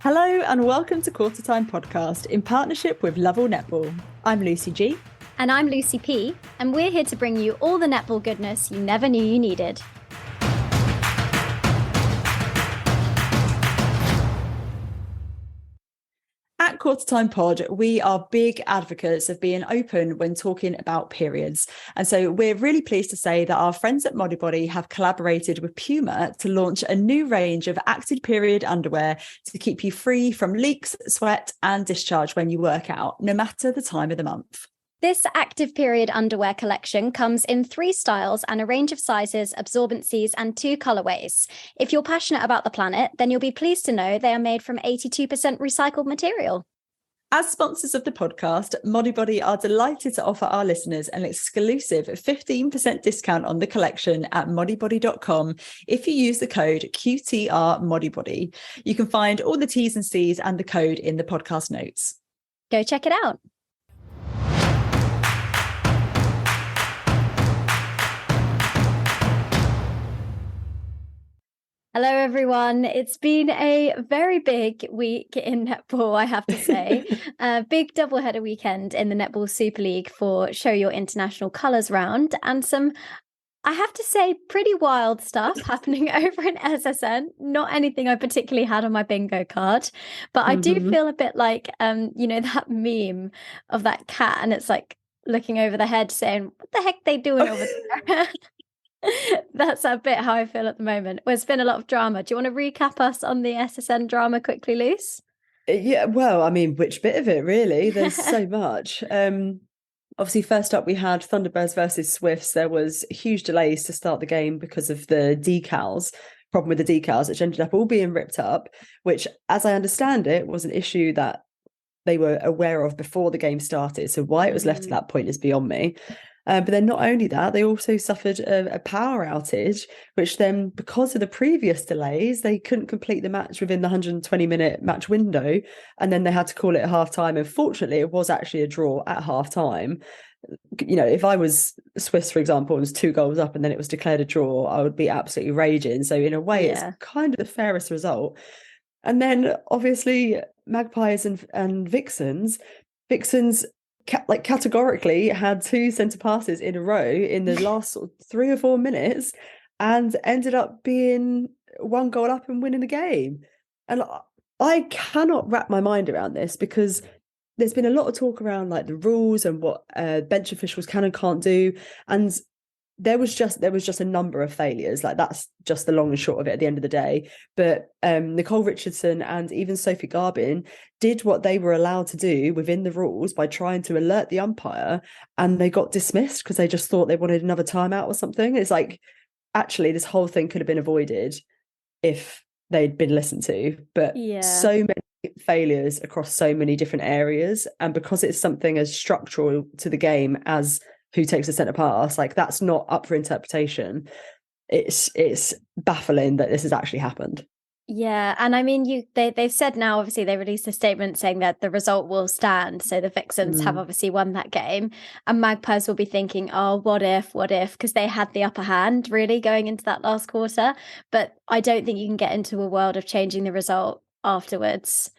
Hello and welcome to Qtr Time podcast in partnership with Lovell Netball. I'm Lucy G. And I'm Lucy P. And we're here to bring you all the netball goodness you never knew you needed. At Qtr Time Pod, we are big advocates of being open when talking about periods. And so we're really pleased to say that our friends at Modibody have collaborated with Puma to launch a new range of active period underwear to keep you free from leaks, sweat and discharge when you work out, no matter the time of the month. This active period underwear collection comes in 3 styles and a range of sizes, absorbencies and 2 colourways. If you're passionate about the planet, then you'll be pleased to know they are made from 82% recycled material. As sponsors of the podcast, Modibody are delighted to offer our listeners an exclusive 15% discount on the collection at modibody.com if you use the code Qtr Modibody. You can find all the T's and C's and the code in the podcast notes. Go check it out. Hello, everyone. It's been a very big week in netball, I have to say. A big doubleheader weekend in the Netball Super League for Show Your International Colours round, and some, I have to say, pretty wild stuff happening over in SSN. Not anything I particularly had on my bingo card, but I do feel a bit like, that meme of that cat, and it's like looking over the head saying, what the heck are they doing over there? That's a bit how I feel at the moment. There's been a lot of drama. Do you want to recap us on the SSN drama quickly, Luce? Yeah, well, I mean, which bit of it, really? There's so much. Obviously, first up, we had Thunderbirds versus Swifts. There was huge delays to start the game because of the decals, problem with the decals, which ended up all being ripped up, which, as I understand it, was an issue that they were aware of before the game started. So why it was left at that point is beyond me. But then not only that, they also suffered a power outage, which then, because of the previous delays, they couldn't complete the match within the 120-minute match window. And then they had to call it at half-time. And fortunately, it was actually a draw at half-time. You know, if I was Swiss, for example, and was 2 goals up and then it was declared a draw, I would be absolutely raging. So in a way, it's kind of the fairest result. And then, obviously, Magpies and Vixens categorically had 2 centre passes in a row in the last sort of 3 or 4 minutes and ended up being 1 goal up and winning the game. And I cannot wrap my mind around this, because there's been a lot of talk around like the rules and what bench officials can and can't do, and there was just a number of failures. Like, that's just the long and short of it at the end of the day. But Nicole Richardson and even Sophie Garbin did what they were allowed to do within the rules by trying to alert the umpire, and they got dismissed because they just thought they wanted another timeout or something. It's like, actually, this whole thing could have been avoided if they'd been listened to. But so many failures across so many different areas, and because it's something as structural to the game as who takes the centre pass, like, that's not up for interpretation. It's baffling that this has actually happened. Yeah, and I mean, they've said now, obviously, they released a statement saying that the result will stand. So the Vixens have obviously won that game, and Magpies will be thinking, oh, what if, because they had the upper hand really going into that last quarter. But I don't think you can get into a world of changing the result afterwards.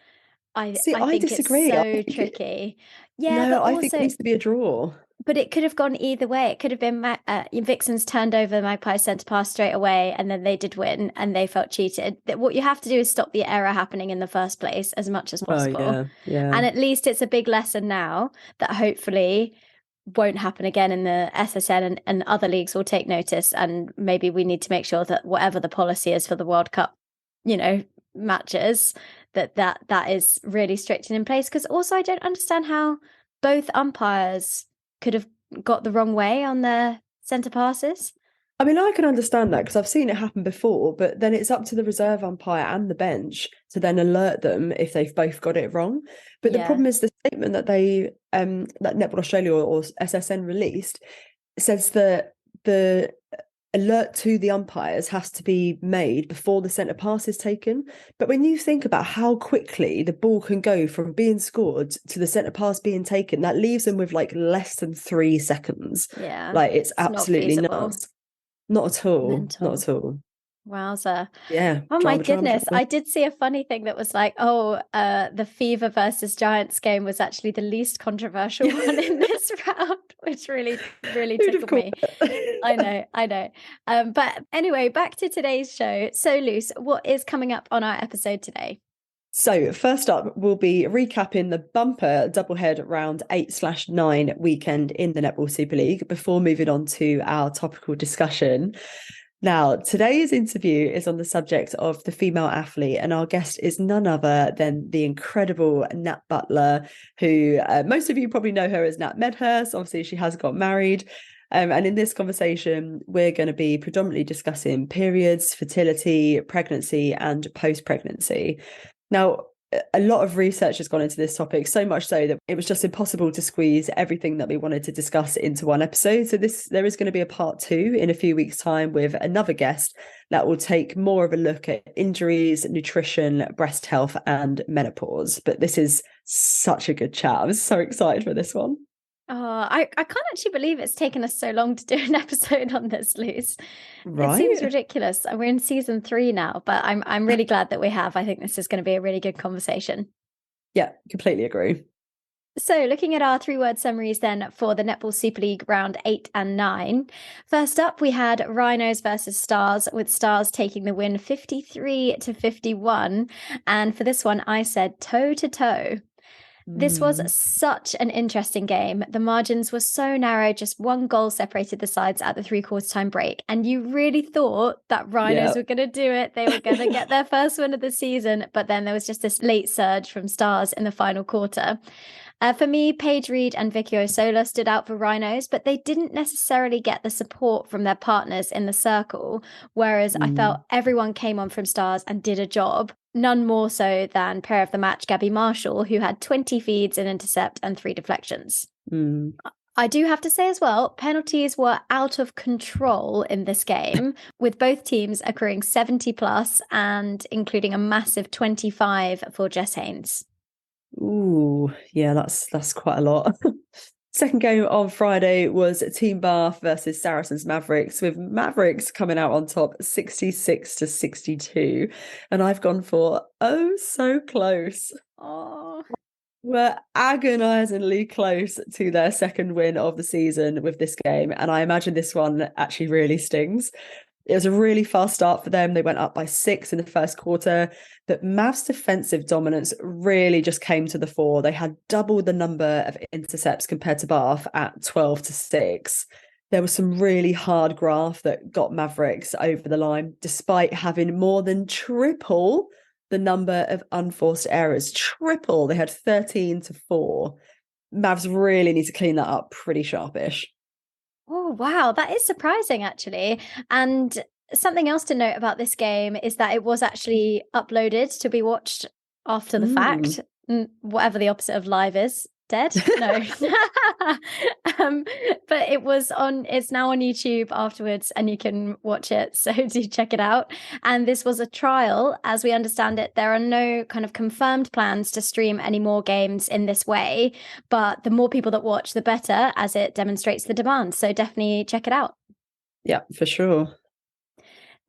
I think disagree. It's so tricky. I think it needs to be a draw. But it could have gone either way. It could have been Vixens turned over the Magpies centre pass straight away, and then they did win, and they felt cheated. What you have to do is stop the error happening in the first place as much as possible. And at least it's a big lesson now that hopefully won't happen again in the SSN, and other leagues will take notice. And maybe we need to make sure that whatever the policy is for the World Cup, matches, that is really strict and in place. Because also, I don't understand how both umpires could have got the wrong way on their centre passes. I mean, I can understand that because I've seen it happen before, but then it's up to the reserve umpire and the bench to then alert them if they've both got it wrong. But the problem is the statement that they, that Netball Australia or SSN released, says that the alert to the umpires has to be made before the centre pass is taken. But when you think about how quickly the ball can go from being scored to the centre pass being taken, that leaves them with like less than 3 seconds. Yeah, like it's absolutely nuts. Not at all. Mental. Not at all. Wowza. Yeah, Oh my goodness. drama. I did see a funny thing that was like, the Fever versus Giants game was actually the least controversial one in this round, which really, really Who'd have tickled called me. it? I know. But anyway, back to today's show. So, Luce, what is coming up on our episode today? So first up, we'll be recapping the bumper doublehead round 8/9 weekend in the Netball Super League before moving on to our topical discussion. Now, today's interview is on the subject of the female athlete, and our guest is none other than the incredible Nat Butler, who most of you probably know her as Nat Medhurst. Obviously, she has got married. And in this conversation, we're going to be predominantly discussing periods, fertility, pregnancy, and post-pregnancy. Now, a lot of research has gone into this topic, so much so that it was just impossible to squeeze everything that we wanted to discuss into one episode. So there is going to be a part 2 in a few weeks' time with another guest that will take more of a look at injuries, nutrition, breast health, and menopause. But this is such a good chat. I'm so excited for this one. Oh, I can't actually believe it's taken us so long to do an episode on this, Luce. It seems Right? ridiculous. We're in season 3 now, but I'm really glad that we have. I think this is going to be a really good conversation. Yeah, completely agree. So, looking at our 3-word summaries then for the Netball Super League round 8 and 9. First up, we had Rhinos versus Stars, with Stars taking the win 53-51. And for this one, I said toe to toe. This was such an interesting game. The margins were so narrow, just one goal separated the sides at the 3/4 time break. And you really thought that Rhinos were going to do it. They were going to get their first win of the season. But then there was just this late surge from Stars in the final quarter. For me, Paige Reed and Vicky Osola stood out for Rhinos, but they didn't necessarily get the support from their partners in the circle, whereas I felt everyone came on from Stars and did a job. None more so than player of the match Gabby Marshall, who had 20 feeds, an intercept, and 3 deflections. I do have to say as well, penalties were out of control in this game, with both teams accruing 70 plus and including a massive 25 for Jess Haynes. Ooh, yeah, that's quite a lot. Second game on Friday was Team Bath versus Saracens Mavericks, with Mavericks coming out on top 66-62. And I've gone for so close. Oh, We're agonizingly close to their second win of the season with this game. And I imagine this one actually really stings. It was a really fast start for them. They went up by 6 in the first quarter, but Mavs' defensive dominance really just came to the fore. They had double the number of intercepts compared to Bath at 12-6. There was some really hard graft that got Mavericks over the line, despite having more than triple the number of unforced errors. Triple. They had 13-4. Mavs really need to clean that up pretty sharpish. Oh, wow. That is surprising, actually. And something else to note about this game is that it was actually uploaded to be watched after the fact, whatever the opposite of live is. Dead? No. But it's now on YouTube afterwards and you can watch it. So do check it out. And this was a trial. As we understand it, there are no kind of confirmed plans to stream any more games in this way. But the more people that watch, the better, as it demonstrates the demand. So definitely check it out. Yeah, for sure.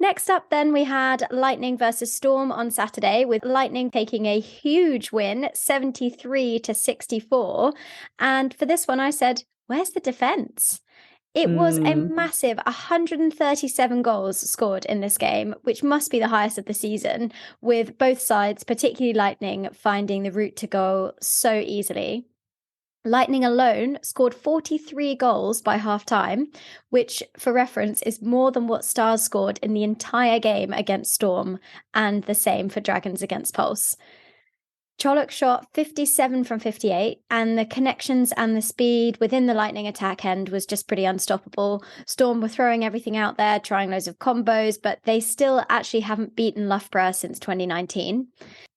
Next up, then, we had Lightning versus Storm on Saturday, with Lightning taking a huge win, 73-64. And for this one, I said, where's the defense? It was a massive 137 goals scored in this game, which must be the highest of the season, with both sides, particularly Lightning, finding the route to goal so easily. Lightning alone scored 43 goals by half-time, which, for reference, is more than what Stars scored in the entire game against Storm, and the same for Dragons against Pulse. Cholok shot 57 from 58, and the connections and the speed within the Lightning attack end was just pretty unstoppable. Storm were throwing everything out there, trying loads of combos, but they still actually haven't beaten Loughborough since 2019.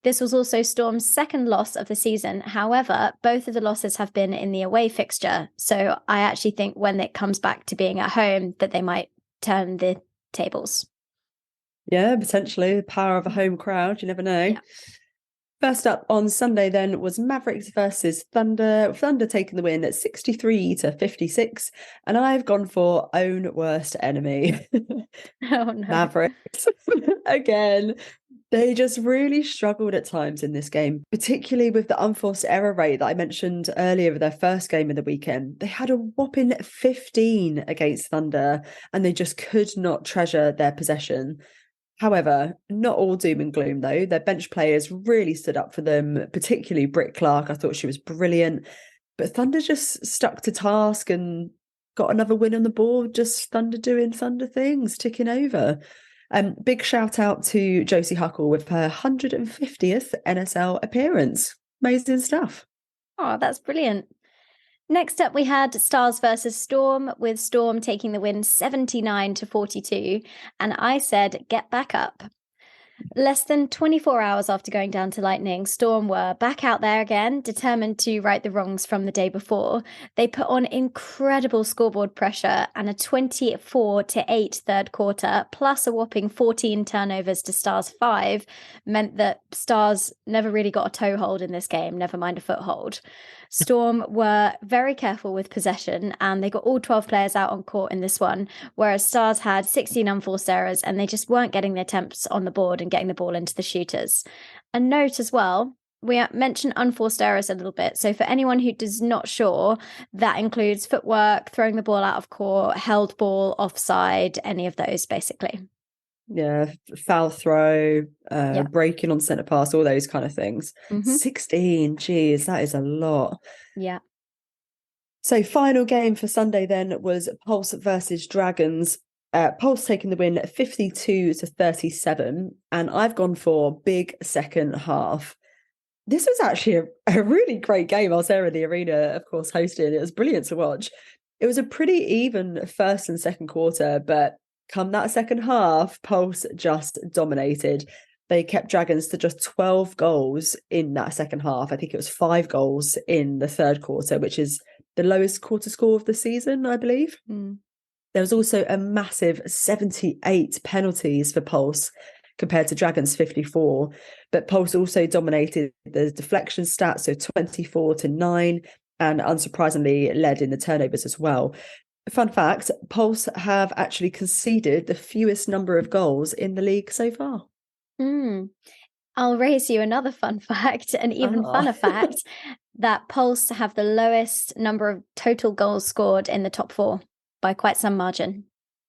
This was also Storm's second loss of the season. However, both of the losses have been in the away fixture. So I actually think when it comes back to being at home, that they might turn the tables. Yeah, potentially. The power of a home crowd. You never know. Yeah. First up on Sunday then was Mavericks versus Thunder. Thunder taking the win at 63-56. And I've gone for own worst enemy. Oh no. Mavericks. Again, they just really struggled at times in this game, particularly with the unforced error rate that I mentioned earlier with their first game of the weekend. They had a whopping 15 against Thunder, and they just could not treasure their possession. However, not all doom and gloom, though. Their bench players really stood up for them, particularly Britt Clark. I thought she was brilliant. But Thunder just stuck to task and got another win on the board, just Thunder doing Thunder things, ticking over. Big shout out to Josie Huckle with her 150th NSL appearance. Amazing stuff. Oh, that's brilliant. Next up, we had Stars versus Storm, with Storm taking the win 79-42. And I said, get back up. Less than 24 hours after going down to Lightning, Storm were back out there again, determined to right the wrongs from the day before. They put on incredible scoreboard pressure, and a 24-8 third quarter, plus a whopping 14 turnovers to Stars 5, meant that Stars never really got a toehold in this game, never mind a foothold. Storm were very careful with possession, and they got all 12 players out on court in this one, whereas Stars had 16 unforced errors, and they just weren't getting the attempts on the board and getting the ball into the shooters. A note as well, we mentioned unforced errors a little bit. So for anyone who is not sure, that includes footwork, throwing the ball out of court, held ball, offside, any of those basically. Yeah, foul throw, breaking on centre pass, all those kind of things. 16, geez, that is a lot. Yeah. So final game for Sunday then was Pulse versus Dragons. Pulse taking the win 52-37, and I've gone for big second half. This was actually a really great game. I was there in the arena, of course, hosting. It was brilliant to watch. It was a pretty even first and second quarter, but come that second half, Pulse just dominated. They kept Dragons to just 12 goals in that second half. I think it was 5 goals in the third quarter, which is the lowest quarter score of the season, I believe. There was also a massive 78 penalties for Pulse compared to Dragons 54. But Pulse also dominated the deflection stats, so 24-9, and unsurprisingly led in the turnovers as well. Fun fact, Pulse have actually conceded the fewest number of goals in the league so far. I'll raise you another fun fact, an even funner fact, that Pulse have the lowest number of total goals scored in the top 4 by quite some margin.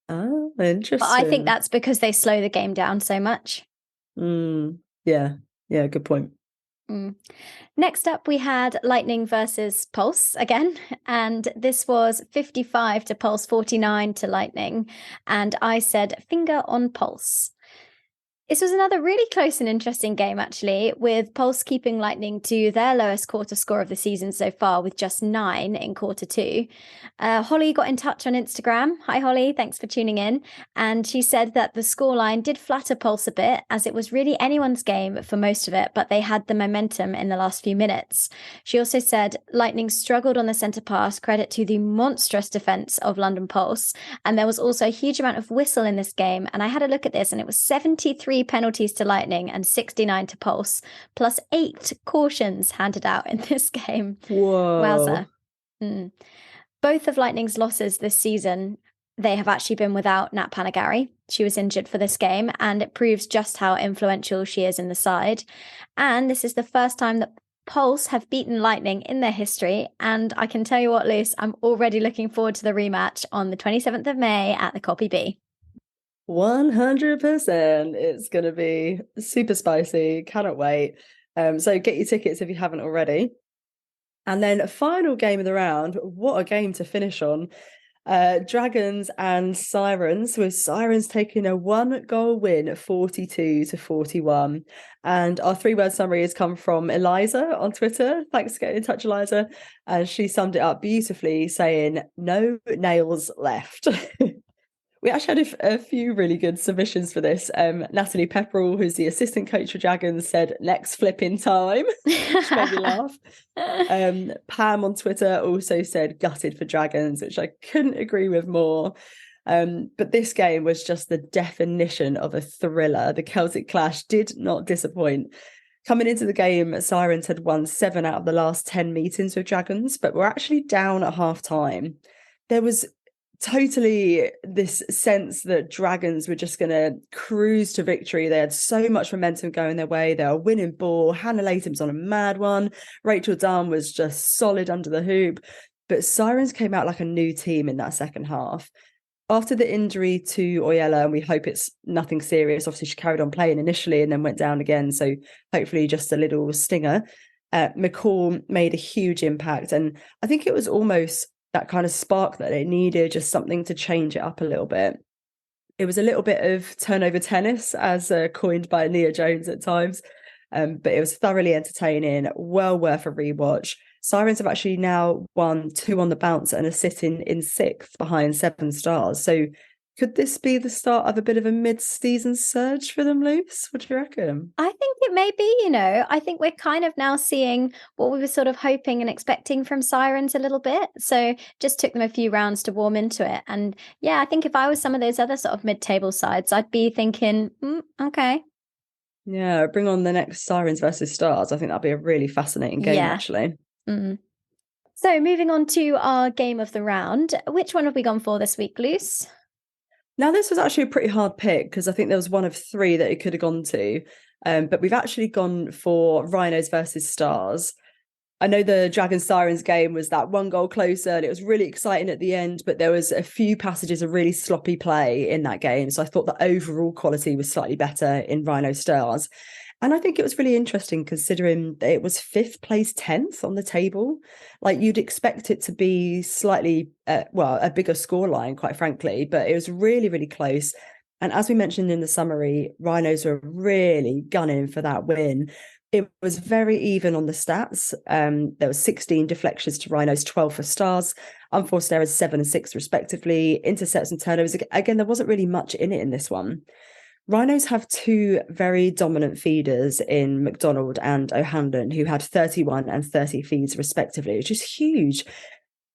Oh, interesting. But I think that's because they slow the game down so much. Yeah, good point. Next up, we had Lightning versus Pulse again, and this was 55 to Pulse, 49 to Lightning, and I said finger on Pulse. This was another really close and interesting game, actually, with Pulse keeping Lightning to their lowest quarter score of the season so far, with just 9 in quarter 2. Holly got in touch on Instagram. Hi, Holly. Thanks for tuning in. And she said that the scoreline did flatter Pulse a bit, as it was really anyone's game for most of it, but they had the momentum in the last few minutes. She also said Lightning struggled on the centre pass, credit to the monstrous defence of London Pulse. And there was also a huge amount of whistle in this game. And I had a look at this, and it was 73 penalties to Lightning and 69 to Pulse, plus 8 cautions handed out in this game. Whoa. Wowza. Both of Lightning's losses this season, they have actually been without Nat Panagari. She was injured for this game, and it proves just how influential she is in the side. And this is the first time that Pulse have beaten Lightning in their history. And I can tell you what, Luce, I'm already looking forward to the rematch on the 27th of May at the Copy B. 100%. It's going to be super spicy. Cannot wait. So get your tickets if you haven't already. And then a final game of the round. What a game to finish on. Dragons and Sirens, with Sirens taking a 1-goal win, 42-41. And our 3-word summary has come from Eliza on Twitter. Thanks for getting in touch, Eliza. And she summed it up beautifully, saying, "No nails left." We actually had a few really good submissions for this. Natalie Pepperell, who's the assistant coach for Dragons, said next flipping time, which made me laugh. Pam on Twitter also said gutted for Dragons, which I couldn't agree with more. But this game was just the definition of a thriller. The Celtic Clash did not disappoint. Coming into the game, Sirens had won 7 out of the last 10 meetings with Dragons, but were actually down at half time. There was totally this sense that Dragons were just going to cruise to victory. They had so much momentum going their way. They were winning ball. Hannah Latham's on a mad one. Rachel Dunn was just solid under the hoop. But Sirens came out like a new team in that second half. After the injury to Oyella, and we hope it's nothing serious. Obviously, she carried on playing initially and then went down again. So hopefully just a little stinger. McCall made a huge impact. And I think it was almost that kind of spark that they needed, just something to change it up a little bit. It was a little bit of turnover tennis, as coined by Nia Jones at times. But it was thoroughly entertaining, well worth a rewatch. Sirens have actually now won 2 on the bounce and are sitting in 6th behind 7 stars. So could this be the start of a bit of a mid-season surge for them, Luce? What do you reckon? I think it may be, I think we're kind of now seeing what we were sort of hoping and expecting from Sirens a little bit. So just took them a few rounds to warm into it. And yeah, I think if I was some of those other sort of mid-table sides, I'd be thinking, okay. Yeah, bring on the next Sirens versus Stars. I think that'll be a really fascinating game, actually. Mm. So moving on to our game of the round, which one have we gone for this week, Luce? Now, this was actually a pretty hard pick because I think there was one of 3 that it could have gone to. But we've actually gone for Rhinos versus Stars. I know the Dragon Sirens game was that 1 goal closer and it was really exciting at the end, but there was a few passages of really sloppy play in that game. So I thought the overall quality was slightly better in Rhino Stars. And I think it was really interesting considering that it was 5th place 10th on the table. Like you'd expect it to be slightly, a bigger scoreline, quite frankly, but it was really, really close. And as we mentioned in the summary, Rhinos were really gunning for that win. It was very even on the stats. There was 16 deflections to Rhinos, 12 for Stars, unforced errors 7 and 6 respectively, intercepts and turnovers. Again, there wasn't really much in it in this one. Rhinos have 2 very dominant feeders in McDonald and O'Hanlon, who had 31 and 30 feeds respectively, which is huge.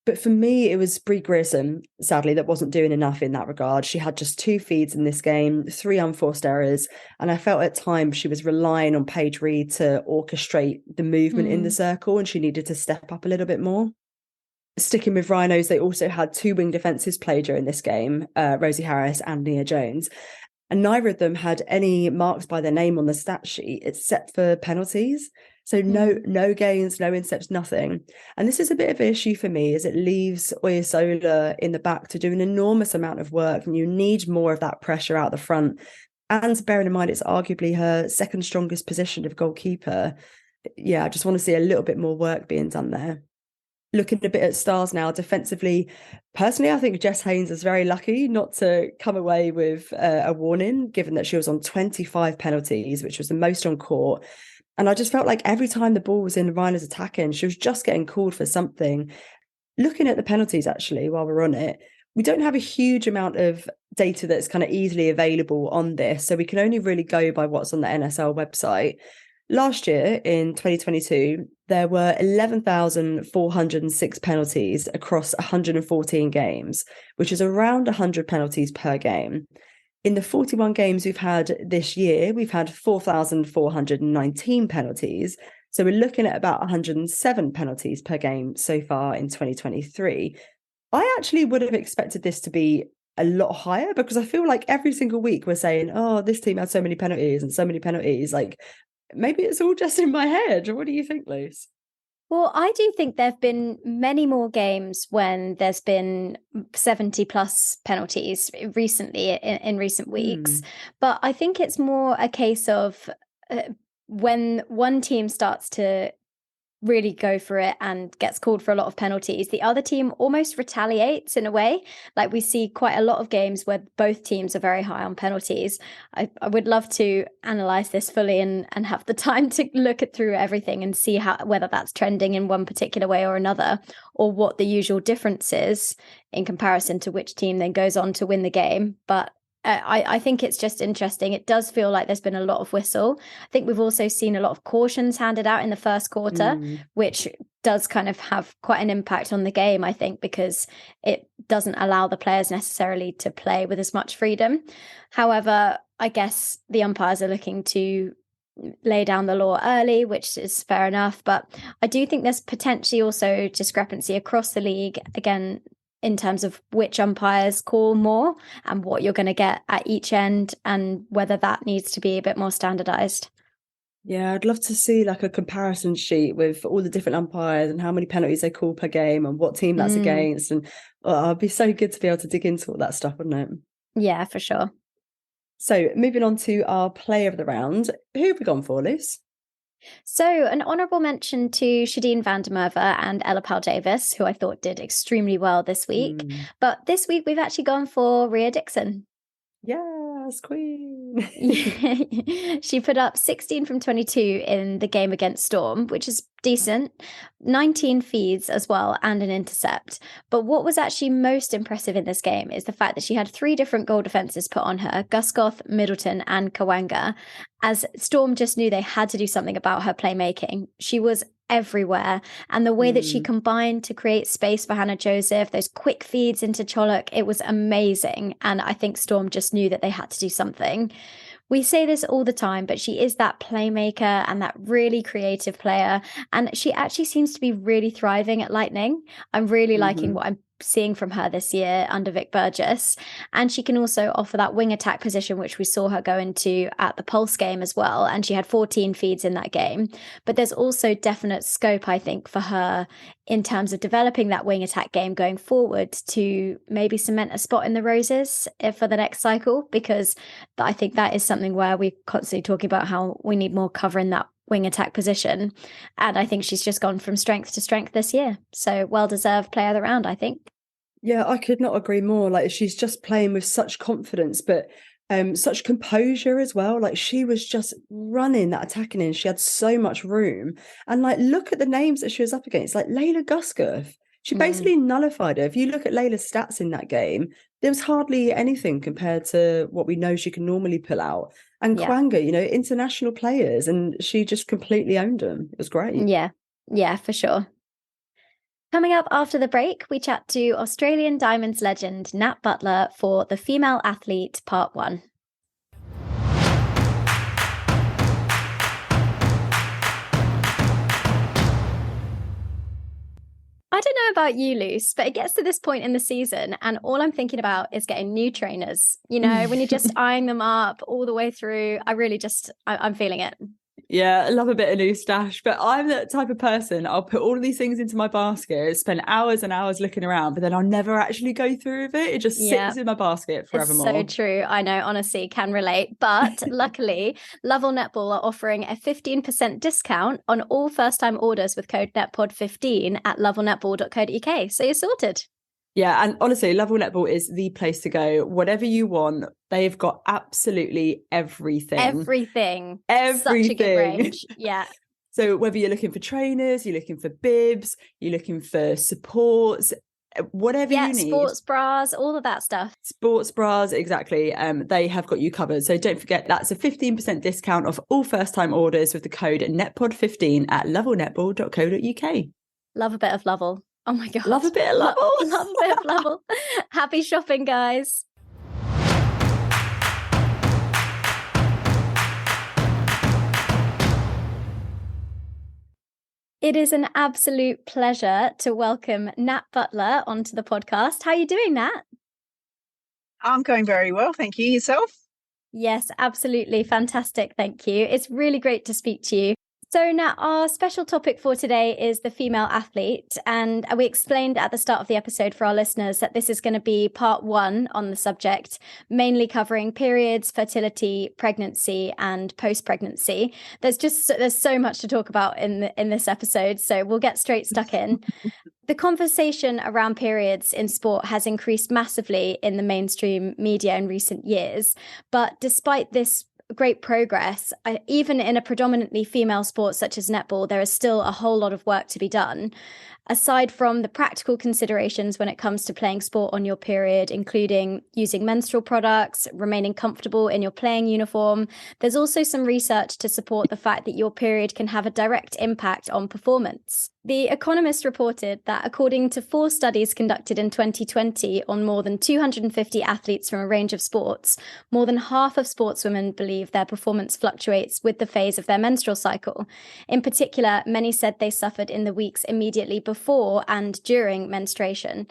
But for me, it was Brie Grierson, sadly, that wasn't doing enough in that regard. She had just 2 feeds in this game, 3 unforced errors. And I felt at times she was relying on Paige Reed to orchestrate the movement in the circle, and she needed to step up a little bit more. Sticking with Rhinos, they also had 2 wing defences play during this game, Rosie Harris and Nia Jones. And neither of them had any marks by their name on the stat sheet except for penalties. So no gains, no intercepts, nothing. And this is a bit of an issue for me as it leaves Oyasola in the back to do an enormous amount of work. And you need more of that pressure out the front. And bearing in mind, it's arguably her second strongest position of goalkeeper. Yeah, I just want to see a little bit more work being done there. Looking a bit at Stars now defensively, personally, I think Jess Haynes is very lucky not to come away with a warning, given that she was on 25 penalties, which was the most on court. And I just felt like every time the ball was in Rhinos attacking, she was just getting called for something. Looking at the penalties, actually, while we're on it, we don't have a huge amount of data that's kind of easily available on this. So we can only really go by what's on the NSL website. Last year, in 2022, there were 11,406 penalties across 114 games, which is around 100 penalties per game. In the 41 games we've had this year, we've had 4,419 penalties. So we're looking at about 107 penalties per game so far in 2023. I actually would have expected this to be a lot higher because I feel like every single week we're saying, oh, this team had so many penalties and so many penalties. Like, maybe it's all just in my head. What do you think, Luce? Well, I do think there have been many more games when there's been 70 plus penalties recently in recent weeks. But I think it's more a case of when one team starts to really go for it and gets called for a lot of penalties, the other team almost retaliates in a way. Like we see quite a lot of games where both teams are very high on penalties. I would love to analyze this fully and have the time to look at through everything and see whether that's trending in one particular way or another, or what the usual difference is in comparison to which team then goes on to win the game. But I think it's just interesting. It does feel like there's been a lot of whistle. I think we've also seen a lot of cautions handed out in the first quarter, which does kind of have quite an impact on the game, I think, because it doesn't allow the players necessarily to play with as much freedom. However, I guess the umpires are looking to lay down the law early, which is fair enough. But I do think there's potentially also discrepancy across the league, again, in terms of which umpires call more and what you're going to get at each end, and whether that needs to be a bit more standardized. Yeah, I'd love to see like a comparison sheet with all the different umpires and how many penalties they call per game and what team that's against. And it'd be so good to be able to dig into all that stuff, wouldn't it? Yeah, for sure. So moving on to our player of the round, who have we gone for, Liz? So an honourable mention to Shadeen van der Merwe and Ella Powell-Davies, who I thought did extremely well this week. But this week we've actually gone for Ria Dixon. Yes, queen. She put up 16 from 22 in the game against Storm, which is decent. 19 feeds as well and an intercept. But what was actually most impressive in this game is the fact that she had 3 different goal defences put on her: Gusgoth, Middleton and Kawanga, as Storm just knew they had to do something about her playmaking. She was everywhere, and the way that she combined to create space for Hannah Joseph, those quick feeds into Cholok, it was amazing. And I think Storm just knew that they had to do something. We say this all the time, but she is that playmaker and that really creative player. And she actually seems to be really thriving at Lightning. I'm really liking what I'm seeing from her this year under Vic Burgess. And she can also offer that wing attack position, which we saw her go into at the Pulse game as well. And she had 14 feeds in that game. But there's also definite scope, I think, for her in terms of developing that wing attack game going forward to maybe cement a spot in the Roses for the next cycle, because I think that is something where we're constantly talking about how we need more cover in that wing attack position. And I think she's just gone from strength to strength this year. So well-deserved player of the round, I think. Yeah, I could not agree more. Like, she's just playing with such confidence, but such composure as well. Like, she was just running that attacking in. She had so much room. And like, look at the names that she was up against. Like Layla Gusgoth. She basically nullified her. If you look at Layla's stats in that game, there was hardly anything compared to what we know she can normally pull out. And Kwanga, international players, and she just completely owned them. It was great. Yeah, for sure. Coming up after the break, we chat to Australian Diamonds legend Nat Butler for The Female Athlete Part 1. I don't know about you, Luce, but it gets to this point in the season and all I'm thinking about is getting new trainers. When you're just eyeing them up all the way through, I'm feeling it. Yeah, I love a bit of new stash, but I'm the type of person, I'll put all of these things into my basket, spend hours and hours looking around, but then I'll never actually go through with it. It just sits in my basket forevermore. It's so true. I know, honestly, can relate. But luckily, Lovell Netball are offering a 15% discount on all first-time orders with code NETPOD15 at lovellnetball.co.uk. So you're sorted. Yeah, and honestly, Lovell Netball is the place to go. Whatever you want, they've got absolutely everything. Everything. Such a good range. Yeah. So whether you're looking for trainers, you're looking for bibs, you're looking for supports, whatever you need. Sports bras, all of that stuff. Sports bras, exactly. They have got you covered. So don't forget, that's a 15% discount off all first-time orders with the code NETPOD15 at lovellnetball.co.uk. Love a bit of Lovell. Oh my God. Love a bit of Lovell. Love a bit of Lovell. Happy shopping, guys. It is an absolute pleasure to welcome Nat Butler onto the podcast. How are you doing, Nat? I'm going very well, thank you. Yourself? Yes, absolutely. Fantastic. Thank you. It's really great to speak to you. So Nat, our special topic for today is the female athlete. And we explained at the start of the episode for our listeners that this is going to be part 1 on the subject, mainly covering periods, fertility, pregnancy, and post-pregnancy. There's so much to talk about in this episode, so we'll get straight stuck in. The conversation around periods in sport has increased massively in the mainstream media in recent years. But despite this great progress, even in a predominantly female sport such as netball, there is still a whole lot of work to be done. Aside from the practical considerations when it comes to playing sport on your period, including using menstrual products, remaining comfortable in your playing uniform, there's also some research to support the fact that your period can have a direct impact on performance. The Economist reported that according to 4 studies conducted in 2020 on more than 250 athletes from a range of sports, more than half of sportswomen believe believe their performance fluctuates with the phase of their menstrual cycle. In particular, many said they suffered in the weeks immediately before and during menstruation.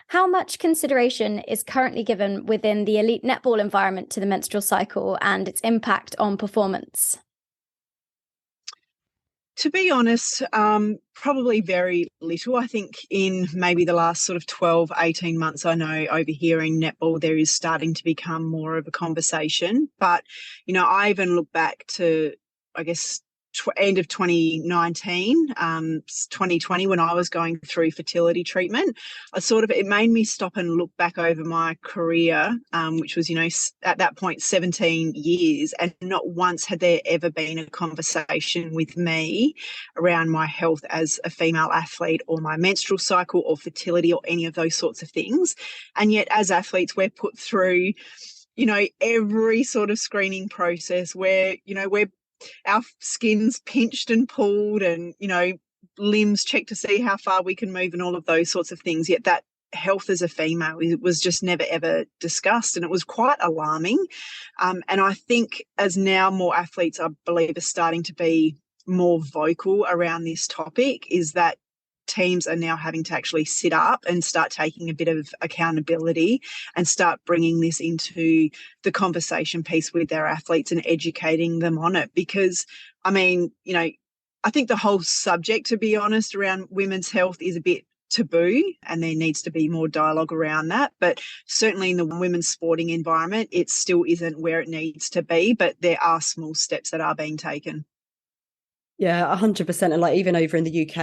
How much consideration is currently given within the elite netball environment to the menstrual cycle and its impact on performance? To be honest, probably very little. I think in maybe the last sort of 12, 18 months, I know over here in netball, there is starting to become more of a conversation. But, I even look back to, I guess, end of 2019, 2020, when I was going through fertility treatment. It made me stop and look back over my career, which was, at that point, 17 years. And not once had there ever been a conversation with me around my health as a female athlete, or my menstrual cycle, or fertility, or any of those sorts of things. And yet, as athletes, we're put through, every sort of screening process where, our skin's pinched and pulled, and, limbs checked to see how far we can move and all of those sorts of things. Yet that health as a female was just never, ever discussed. And it was quite alarming. And I think as now more athletes, I believe, are starting to be more vocal around this topic, is that teams are now having to actually sit up and start taking a bit of accountability and start bringing this into the conversation piece with their athletes and educating them on it. Because, I think the whole subject, to be honest, around women's health is a bit taboo, and there needs to be more dialogue around that. But certainly in the women's sporting environment, it still isn't where it needs to be, but there are small steps that are being taken. Yeah, 100%. And even over in the UK,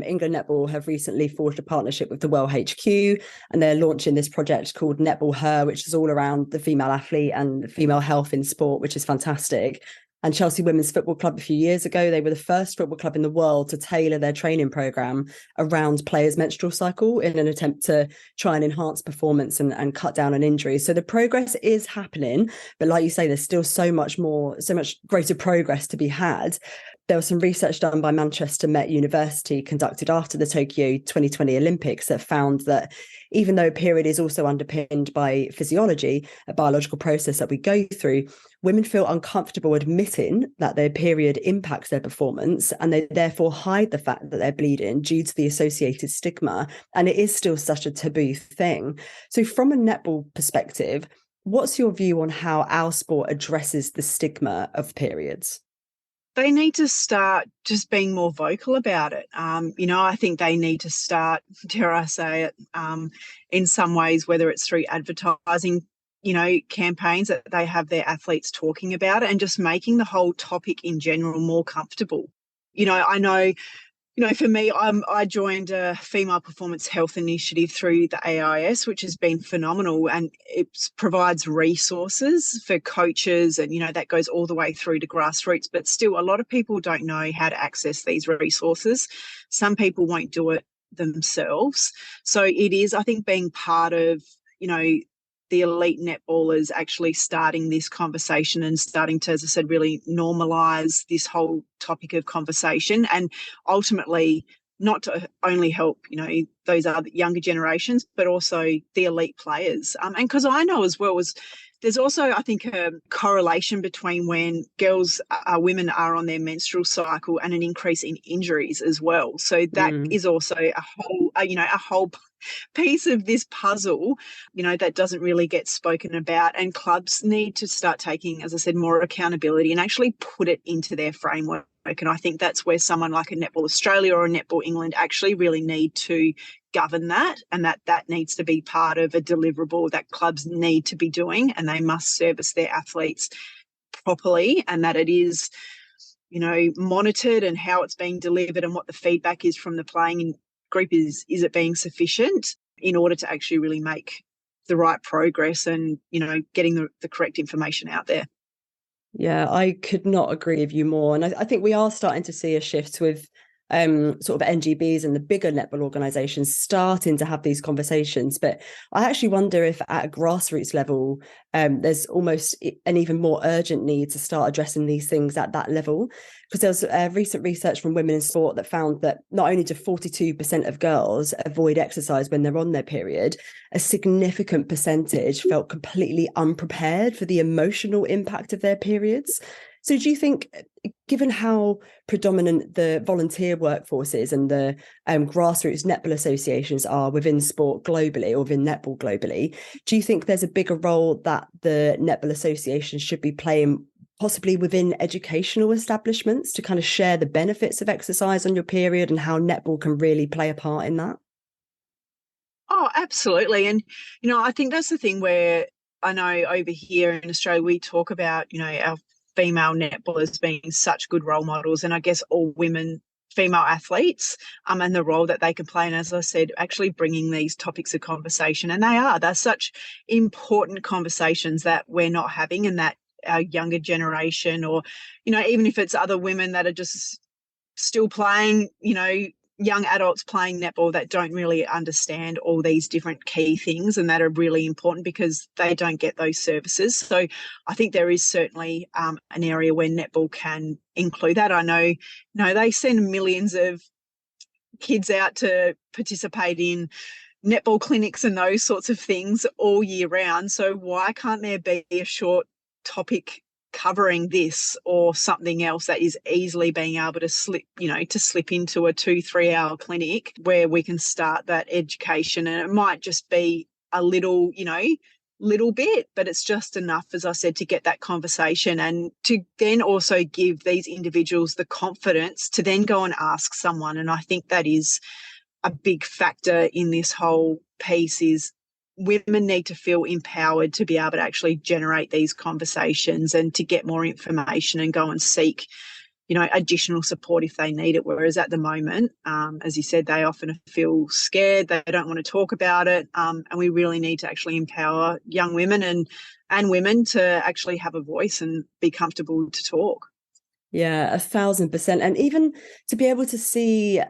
England Netball have recently forged a partnership with the Well HQ, and they're launching this project called Netball Her, which is all around the female athlete and female health in sport, which is fantastic. And Chelsea Women's Football Club, a few years ago, they were the first football club in the world to tailor their training programme around players' menstrual cycle in an attempt to try and enhance performance and cut down on injuries. So the progress is happening, but like you say, there's still so much greater progress to be had. There was some research done by Manchester Met University conducted after the Tokyo 2020 Olympics that found that even though period is also underpinned by physiology, a biological process that we go through, women feel uncomfortable admitting that their period impacts their performance, and they therefore hide the fact that they're bleeding due to the associated stigma. And it is still such a taboo thing. So from a netball perspective, what's your view on how our sport addresses the stigma of periods? They need to start just being more vocal about it. I think they need to start, dare I say it, in some ways, whether it's through advertising, campaigns, that they have their athletes talking about it and just making the whole topic in general more comfortable. I know, for me, I joined a female performance health initiative through the AIS, which has been phenomenal, and it provides resources for coaches, and, that goes all the way through to grassroots. But still, a lot of people don't know how to access these resources. Some people won't do it themselves. So it is, I think, being part of, the elite netballers actually starting this conversation and starting to, as I said, really normalise this whole topic of conversation, and ultimately not to only help, those other younger generations, but also the elite players. And because I know as well, there's also, I think, a correlation between when women are on their menstrual cycle and an increase in injuries as well. So that is also a whole piece of this puzzle, that doesn't really get spoken about. And clubs need to start taking, as I said, more accountability and actually put it into their framework. And I think that's where someone like a Netball Australia or a Netball England actually really need to govern that, and that needs to be part of a deliverable that clubs need to be doing, and they must service their athletes properly, and that it is, monitored, and how it's being delivered and what the feedback is from the playing group. Is it being sufficient in order to actually really make the right progress and, getting the correct information out there. Yeah, I could not agree with you more. And I think we are starting to see a shift with sort of NGBs and the bigger netball organisations starting to have these conversations. But I actually wonder if at a grassroots level, there's almost an even more urgent need to start addressing these things at that level. Because there was recent research from Women in Sport that found that not only do 42% of girls avoid exercise when they're on their period, a significant percentage felt completely unprepared for the emotional impact of their periods. So do you think, given how predominant the volunteer workforce is and the grassroots netball associations are within sport globally, or within netball globally, do you think there's a bigger role that the netball association should be playing, possibly within educational establishments, to kind of share the benefits of exercise on your period and how netball can really play a part in that? Oh, absolutely. And, I think that's the thing where I know over here in Australia, we talk about, our female netballers being such good role models, and I guess all women, female athletes, and the role that they can play. And as I said, actually bringing these topics of conversation, and they're such important conversations that we're not having, and that our younger generation, or, even if it's other women that are just still playing, young adults playing netball that don't really understand all these different key things and that are really important because they don't get those services. So I think there is certainly an area where netball can include that. I know, they send millions of kids out to participate in netball clinics and those sorts of things all year round. So why can't there be a short topic covering this or something else that is easily being able to slip into a 2-3 hour clinic where we can start that education? And it might just be a little bit, but it's just enough, as I said, to get that conversation and to then also give these individuals the confidence to then go and ask someone. And I think that is a big factor in this whole piece, is women need to feel empowered to be able to actually generate these conversations and to get more information and go and seek, additional support if they need it. Whereas at the moment, as you said, they often feel scared. They don't want to talk about it. And we really need to actually empower young women and women to actually have a voice and be comfortable to talk. Yeah, 1,000%. And even to be able to see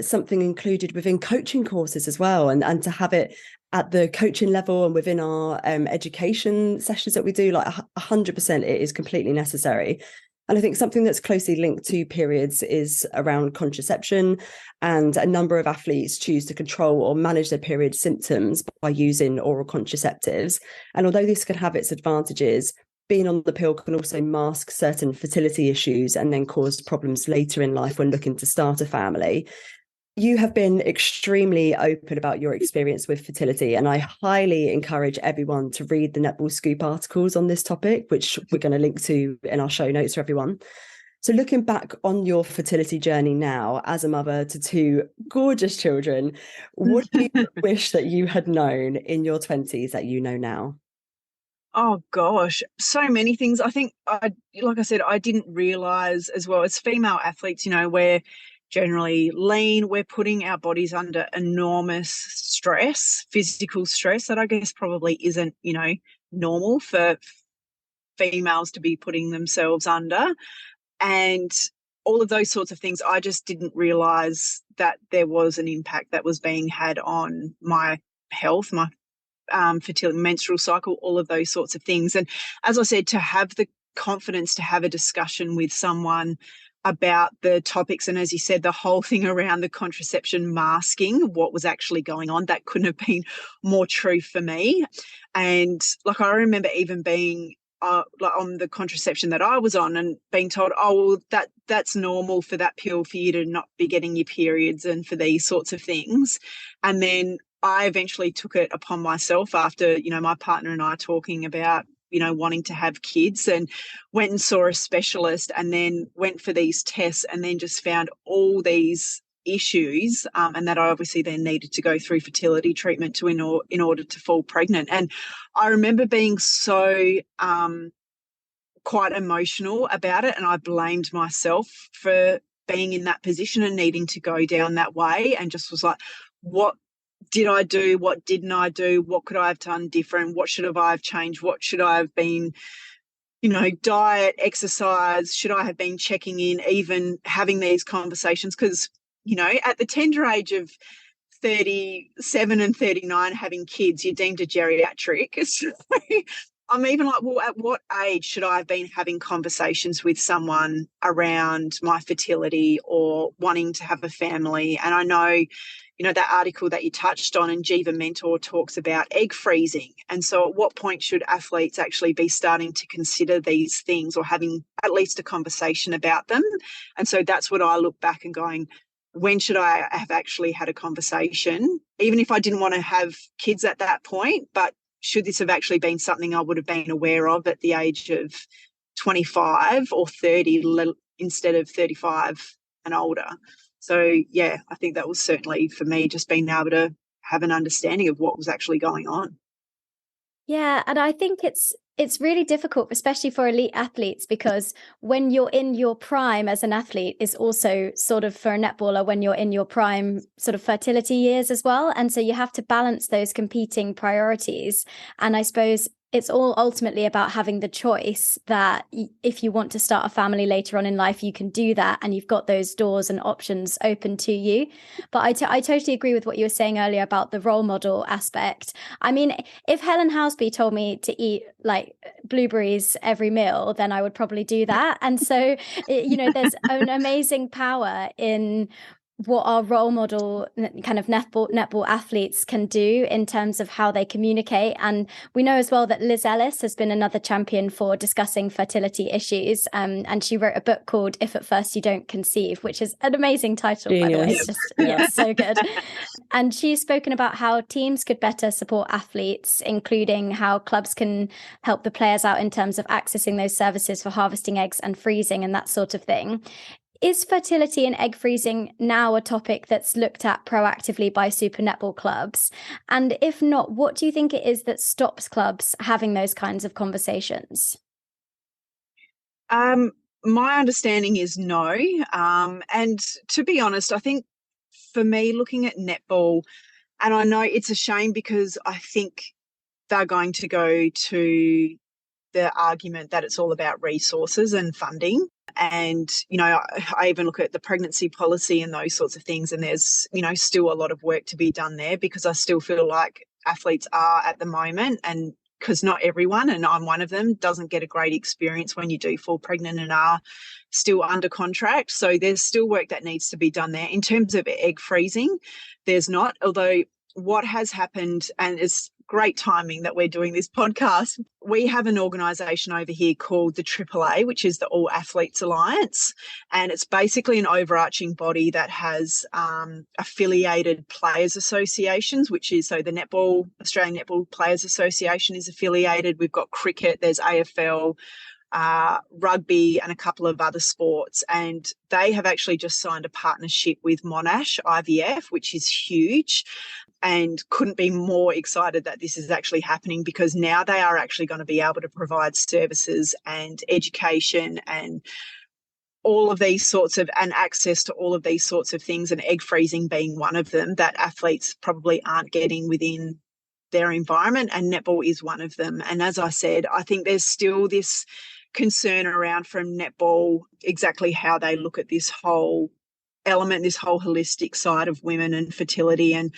something included within coaching courses as well, and to have it at the coaching level and within our education sessions that we do, like 100%, it is completely necessary. And I think something that's closely linked to periods is around contraception, and a number of athletes choose to control or manage their period symptoms by using oral contraceptives. And although this can have its advantages, being on the pill can also mask certain fertility issues and then cause problems later in life when looking to start a family. You have been extremely open about your experience with fertility, and I highly encourage everyone to read the Netball Scoop articles on this topic, which we're going to link to in our show notes for everyone. So looking back on your fertility journey now as a mother to 2 gorgeous children, what do you wish that you had known in your 20s that you know now? Oh gosh, so many things. I think like I said, I didn't realise as well, as female athletes, we're generally lean. We're putting our bodies under enormous stress, physical stress that I guess probably isn't, normal for females to be putting themselves under. And all of those sorts of things, I just didn't realise that there was an impact that was being had on my health, my fertility, menstrual cycle, all of those sorts of things. And as I said, to have the confidence to have a discussion with someone about the topics, and as you said, the whole thing around the contraception masking what was actually going on, that couldn't have been more true for me. And like, I remember even being like on the contraception that I was on and being told, oh, well, that's normal for that pill for you to not be getting your periods and for these sorts of things. And then I eventually took it upon myself after, my partner and I talking about, wanting to have kids, and went and saw a specialist, and then went for these tests, and then just found all these issues, and that I obviously then needed to go through fertility treatment in order to fall pregnant. And I remember being so quite emotional about it, and I blamed myself for being in that position and needing to go down that way, and just was like, what did I do? What didn't I do? What could I have done different? What should I have changed? What should I have been, diet, exercise? Should I have been checking in, even having these conversations? Because at the tender age of 37 and 39 having kids, you're deemed a geriatric. So I'm even like, well, at what age should I have been having conversations with someone around my fertility or wanting to have a family? And I know, that article that you touched on, and Jiva Mentor talks about egg freezing. And so at what point should athletes actually be starting to consider these things or having at least a conversation about them? And so that's what I look back and going, when should I have actually had a conversation, even if I didn't want to have kids at that point, but should this have actually been something I would have been aware of at the age of 25 or 30 instead of 35 and older? So, yeah, I think that was certainly for me just being able to have an understanding of what was actually going on. Yeah, and I think it's really difficult, especially for elite athletes, because when you're in your prime as an athlete is also sort of, for a netballer, when you're in your prime sort of fertility years as well. And so you have to balance those competing priorities. And I suppose it's all ultimately about having the choice that if you want to start a family later on in life, you can do that, and you've got those doors and options open to you. But I totally agree with what you were saying earlier about the role model aspect. I mean, if Helen Houseby told me to eat like blueberries every meal, then I would probably do that. And so, there's an amazing power in what our role model kind of netball athletes can do in terms of how they communicate. And we know as well that Liz Ellis has been another champion for discussing fertility issues. And she wrote a book called If at First You Don't Conceive, which is an amazing title, Genius. by the way. It's just, yeah, so good. And she's spoken about how teams could better support athletes, including how clubs can help the players out in terms of accessing those services for harvesting eggs and freezing and that sort of thing. Is fertility and egg freezing now a topic that's looked at proactively by super netball clubs? And if not, what do you think it is that stops clubs having those kinds of conversations? My understanding is no. And to be honest, I think for me, looking at netball, and I know it's a shame because I think they're going to go to the argument that it's all about resources and funding. And, I even look at the pregnancy policy and those sorts of things, and there's, still a lot of work to be done there, because I still feel like athletes are at the moment, and because not everyone, and I'm one of them, doesn't get a great experience when you do fall pregnant and are still under contract. So there's still work that needs to be done there. In terms of egg freezing, there's not, although what has happened, and it's great timing that we're doing this podcast, we have an organisation over here called the AAA, which is the All Athletes Alliance, and it's basically an overarching body that has affiliated players associations, which is, so the Australian Netball Players Association is affiliated. We've got cricket, there's AFL, rugby, and a couple of other sports, and they have actually just signed a partnership with Monash IVF, which is huge, and couldn't be more excited that this is actually happening, because now they are actually going to be able to provide services and education and all of these sorts of, and access to all of these sorts of things, and egg freezing being one of them, that athletes probably aren't getting within their environment, and netball is one of them. And as I said, I think there's still this concern around from netball exactly how they look at this whole element, this whole holistic side of women and fertility, and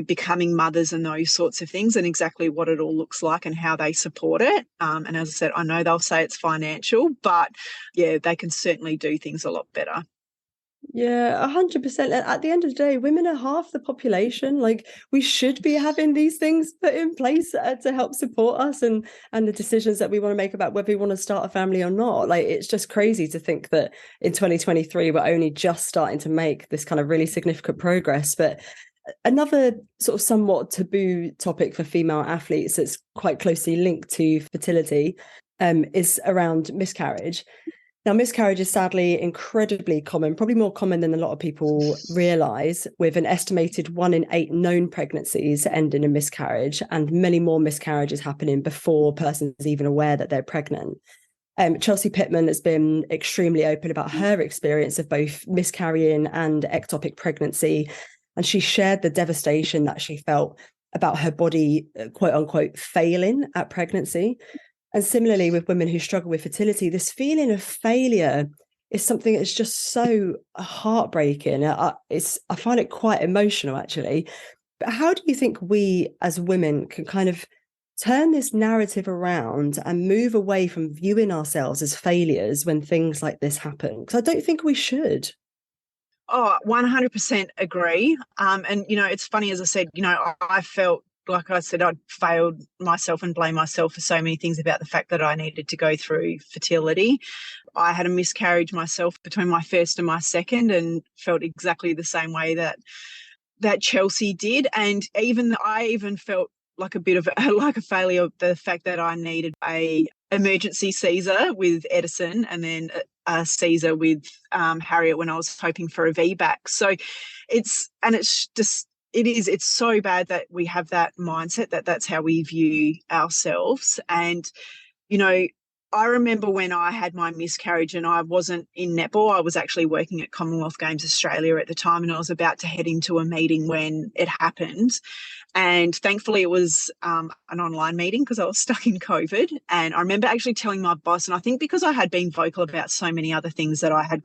becoming mothers and those sorts of things, and exactly what it all looks like and how they support it. And as I said, I know they'll say it's financial, but yeah, they can certainly do things a lot better. Yeah, 100%. At the end of the day, women are half the population. Like, we should be having these things put in place to help support us and the decisions that we want to make about whether we want to start a family or not. Like, it's just crazy to think that in 2023 we're only just starting to make this kind of really significant progress. But another sort of somewhat taboo topic for female athletes that's quite closely linked to fertility is around miscarriage. Now, miscarriage is sadly incredibly common, probably more common than a lot of people realise, with an estimated 1 in 8 known pregnancies ending in miscarriage, and many more miscarriages happening before a person is even aware that they're pregnant. Chelsea Pittman has been extremely open about her experience of both miscarrying and ectopic pregnancy, and she shared the devastation that she felt about her body, quote unquote, failing at pregnancy. And similarly, with women who struggle with fertility, this feeling of failure is something that's just so heartbreaking. I find it quite emotional, actually. But how do you think we as women can kind of turn this narrative around and move away from viewing ourselves as failures when things like this happen? Because I don't think we should. Oh, 100% agree. And, it's funny, as I said, I felt, like I said, I'd failed myself and blamed myself for so many things about the fact that I needed to go through fertility. I had a miscarriage myself between my first and my second, and felt exactly the same way that Chelsea did. And I even felt like a bit of like a failure, the fact that I needed a emergency Caesar with Edison, and then a Caesar with Harriet when I was hoping for a VBAC. So it's so bad that we have that mindset, that that's how we view ourselves. And, I remember when I had my miscarriage and I wasn't in netball, I was actually working at Commonwealth Games Australia at the time, and I was about to head into a meeting when it happened. And thankfully it was an online meeting because I was stuck in COVID. And I remember actually telling my boss, and I think because I had been vocal about so many other things that I had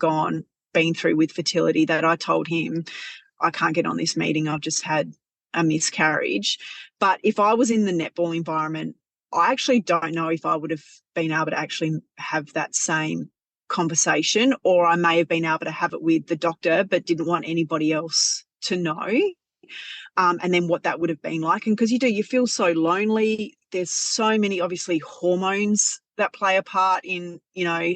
been through with fertility, that I told him, I can't get on this meeting, I've just had a miscarriage. But if I was in the netball environment, I actually don't know if I would have been able to actually have that same conversation, or I may have been able to have it with the doctor but didn't want anybody else to know. And then what that would have been like. And because you feel so lonely. There's so many, obviously, hormones that play a part in,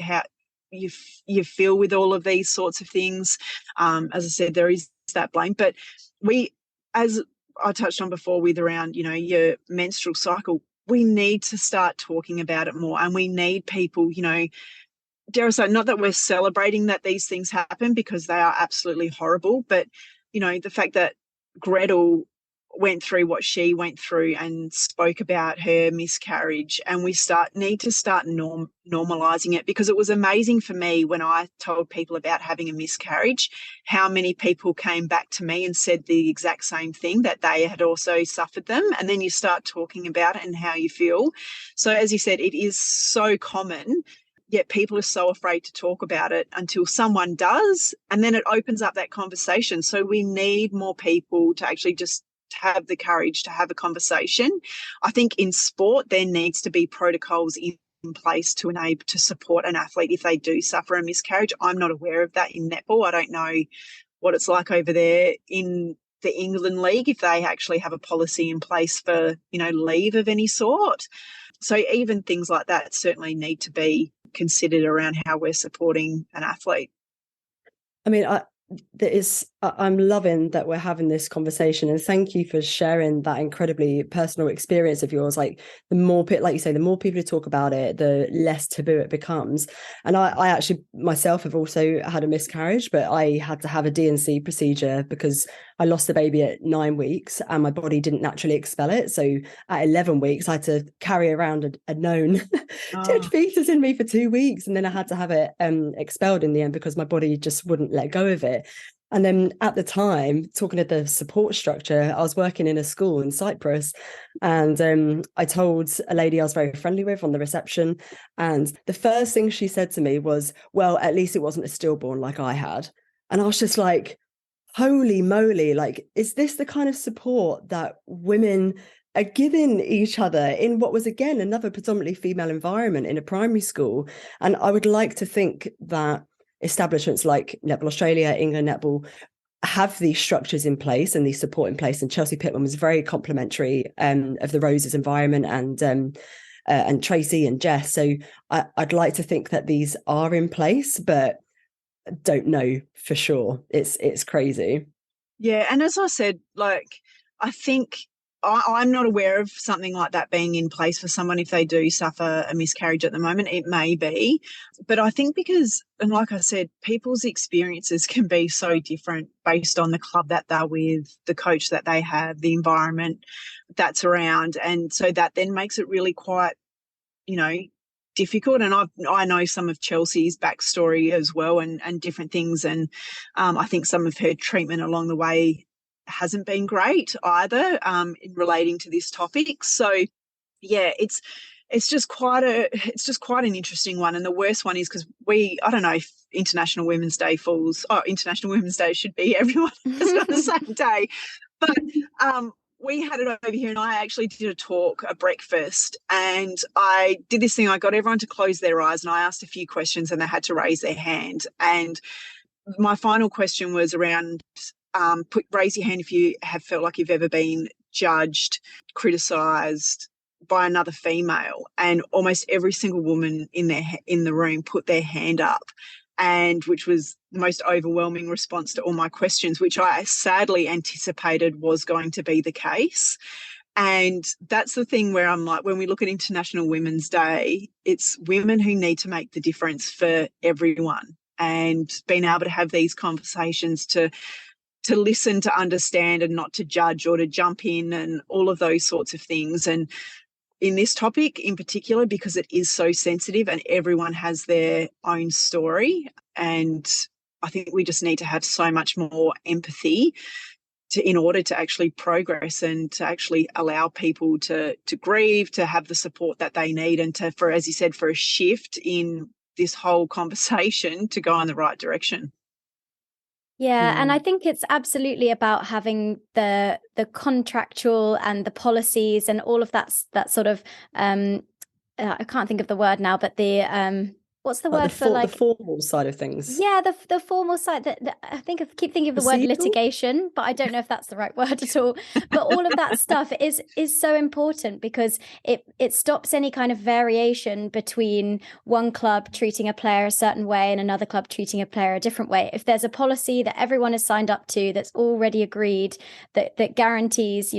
how you feel with all of these sorts of things. As I said, there is that blame. But as I touched on before with around, your menstrual cycle, we need to start talking about it more. And we need people, dare I say, not that we're celebrating that these things happen, because they are absolutely horrible, but, the fact that Gretel went through what she went through and spoke about her miscarriage, and we need to start normalizing it, because it was amazing for me when I told people about having a miscarriage, how many people came back to me and said the exact same thing, that they had also suffered them. And then you start talking about it and how you feel. So as you said, it is so common, yet people are so afraid to talk about it until someone does, and then it opens up that conversation. So we need more people to actually just have the courage to have a conversation. I think in sport there needs to be protocols in place to enable to support an athlete if they do suffer a miscarriage. I'm not aware of that in netball. I don't know what it's like over there in the England League, if they actually have a policy in place for, leave of any sort. So even things like that certainly need to be considered around how we're supporting an athlete. I mean, I'm loving that we're having this conversation, and thank you for sharing that incredibly personal experience of yours. Like, the more, like you say, the more people who talk about it, the less taboo it becomes. And I actually myself have also had a miscarriage, but I had to have a D&C procedure because I lost the baby at 9 weeks and my body didn't naturally expel it. So at 11 weeks, I had to carry around a known dead fetus in me for 2 weeks. And then I had to have it expelled in the end because my body just wouldn't let go of it. And then at the time, talking to the support structure, I was working in a school in Cyprus, and I told a lady I was very friendly with on the reception, and the first thing she said to me was, well, at least it wasn't a stillborn like I had. And I was just like, holy moly, like, is this the kind of support that women are giving each other in what was, again, another predominantly female environment in a primary school? And I would like to think that establishments like Netball Australia, England Netball, have these structures in place and these support in place. And Chelsea Pittman was very complimentary of the Roses environment, and Tracy and Jess. So I'd like to think that these are in place, but don't know for sure. It's crazy. Yeah, and as I said, like, I think I'm not aware of something like that being in place for someone if they do suffer a miscarriage at the moment. It may be, but I think because, and like I said, people's experiences can be so different based on the club that they're with, the coach that they have, the environment that's around, and so that then makes it really quite, difficult. And I know some of Chelsea's backstory as well, and different things, and I think some of her treatment along the way hasn't been great either, in relating to this topic. So yeah, it's it's just quite an interesting one. And the worst one is because I don't know if International Women's Day International Women's Day should be everyone on the same day. But we had it over here, and I actually did a breakfast, and I did this thing. I got everyone to close their eyes, and I asked a few questions, and they had to raise their hand. And my final question was around raise your hand if you have felt like you've ever been judged, criticised by another female. And almost every single woman in the room put their hand up, and which was the most overwhelming response to all my questions, which I sadly anticipated was going to be the case. And that's the thing where I'm like, when we look at International Women's Day, it's women who need to make the difference for everyone, and being able to have these conversations to listen, to understand, and not to judge or to jump in and all of those sorts of things. And in this topic in particular, because it is so sensitive and everyone has their own story, and I think we just need to have so much more empathy in order to actually progress and to actually allow people to grieve, to have the support that they need, and for, as you said, for a shift in this whole conversation to go in the right direction. Yeah, and I think it's absolutely about having the contractual and the policies and all of that sort of I can't think of the word now, but the what's the word for the formal side of things? Yeah, the formal side. That I keep thinking of the word litigation, but I don't know if that's the right word at all. But all of that stuff is so important, because it stops any kind of variation between one club treating a player a certain way and another club treating a player a different way. If there's a policy that everyone has signed up to, that's already agreed, that guarantees,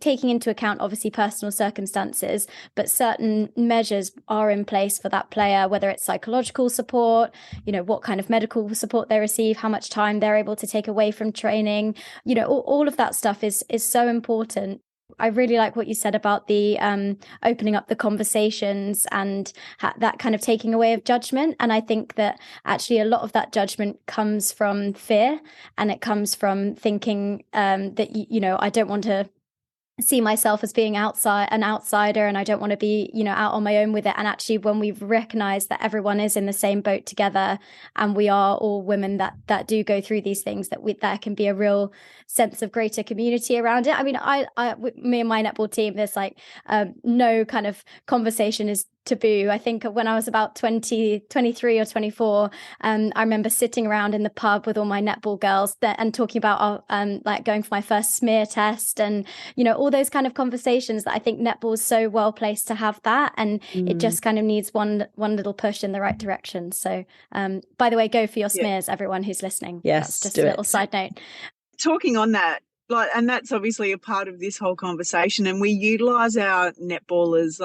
taking into account obviously personal circumstances, but certain measures are in place for that player, whether it's psychological support, what kind of medical support they receive, how much time they're able to take away from training, all of that stuff is so important. I really like what you said about the opening up the conversations and that kind of taking away of judgment. And I think that actually a lot of that judgment comes from fear, and it comes from thinking that, I don't want to see myself as being an outsider, and I don't want to be, out on my own with it. And actually, when we've recognized that everyone is in the same boat together, and we are all women that do go through these things, there can be a real sense of greater community around it. I mean, me and my netball team, there's no kind of conversation is taboo. I think when I was about 23 or 24, I remember sitting around in the pub with all my netball girls and talking about going for my first smear test, and all those kind of conversations that I think netball is so well placed to have that, and it just kind of needs one little push in the right direction. So by the way, go for your smears, everyone who's listening. Yes, that's just a little side note. Talking on that, and that's obviously a part of this whole conversation, and we utilize our netballers,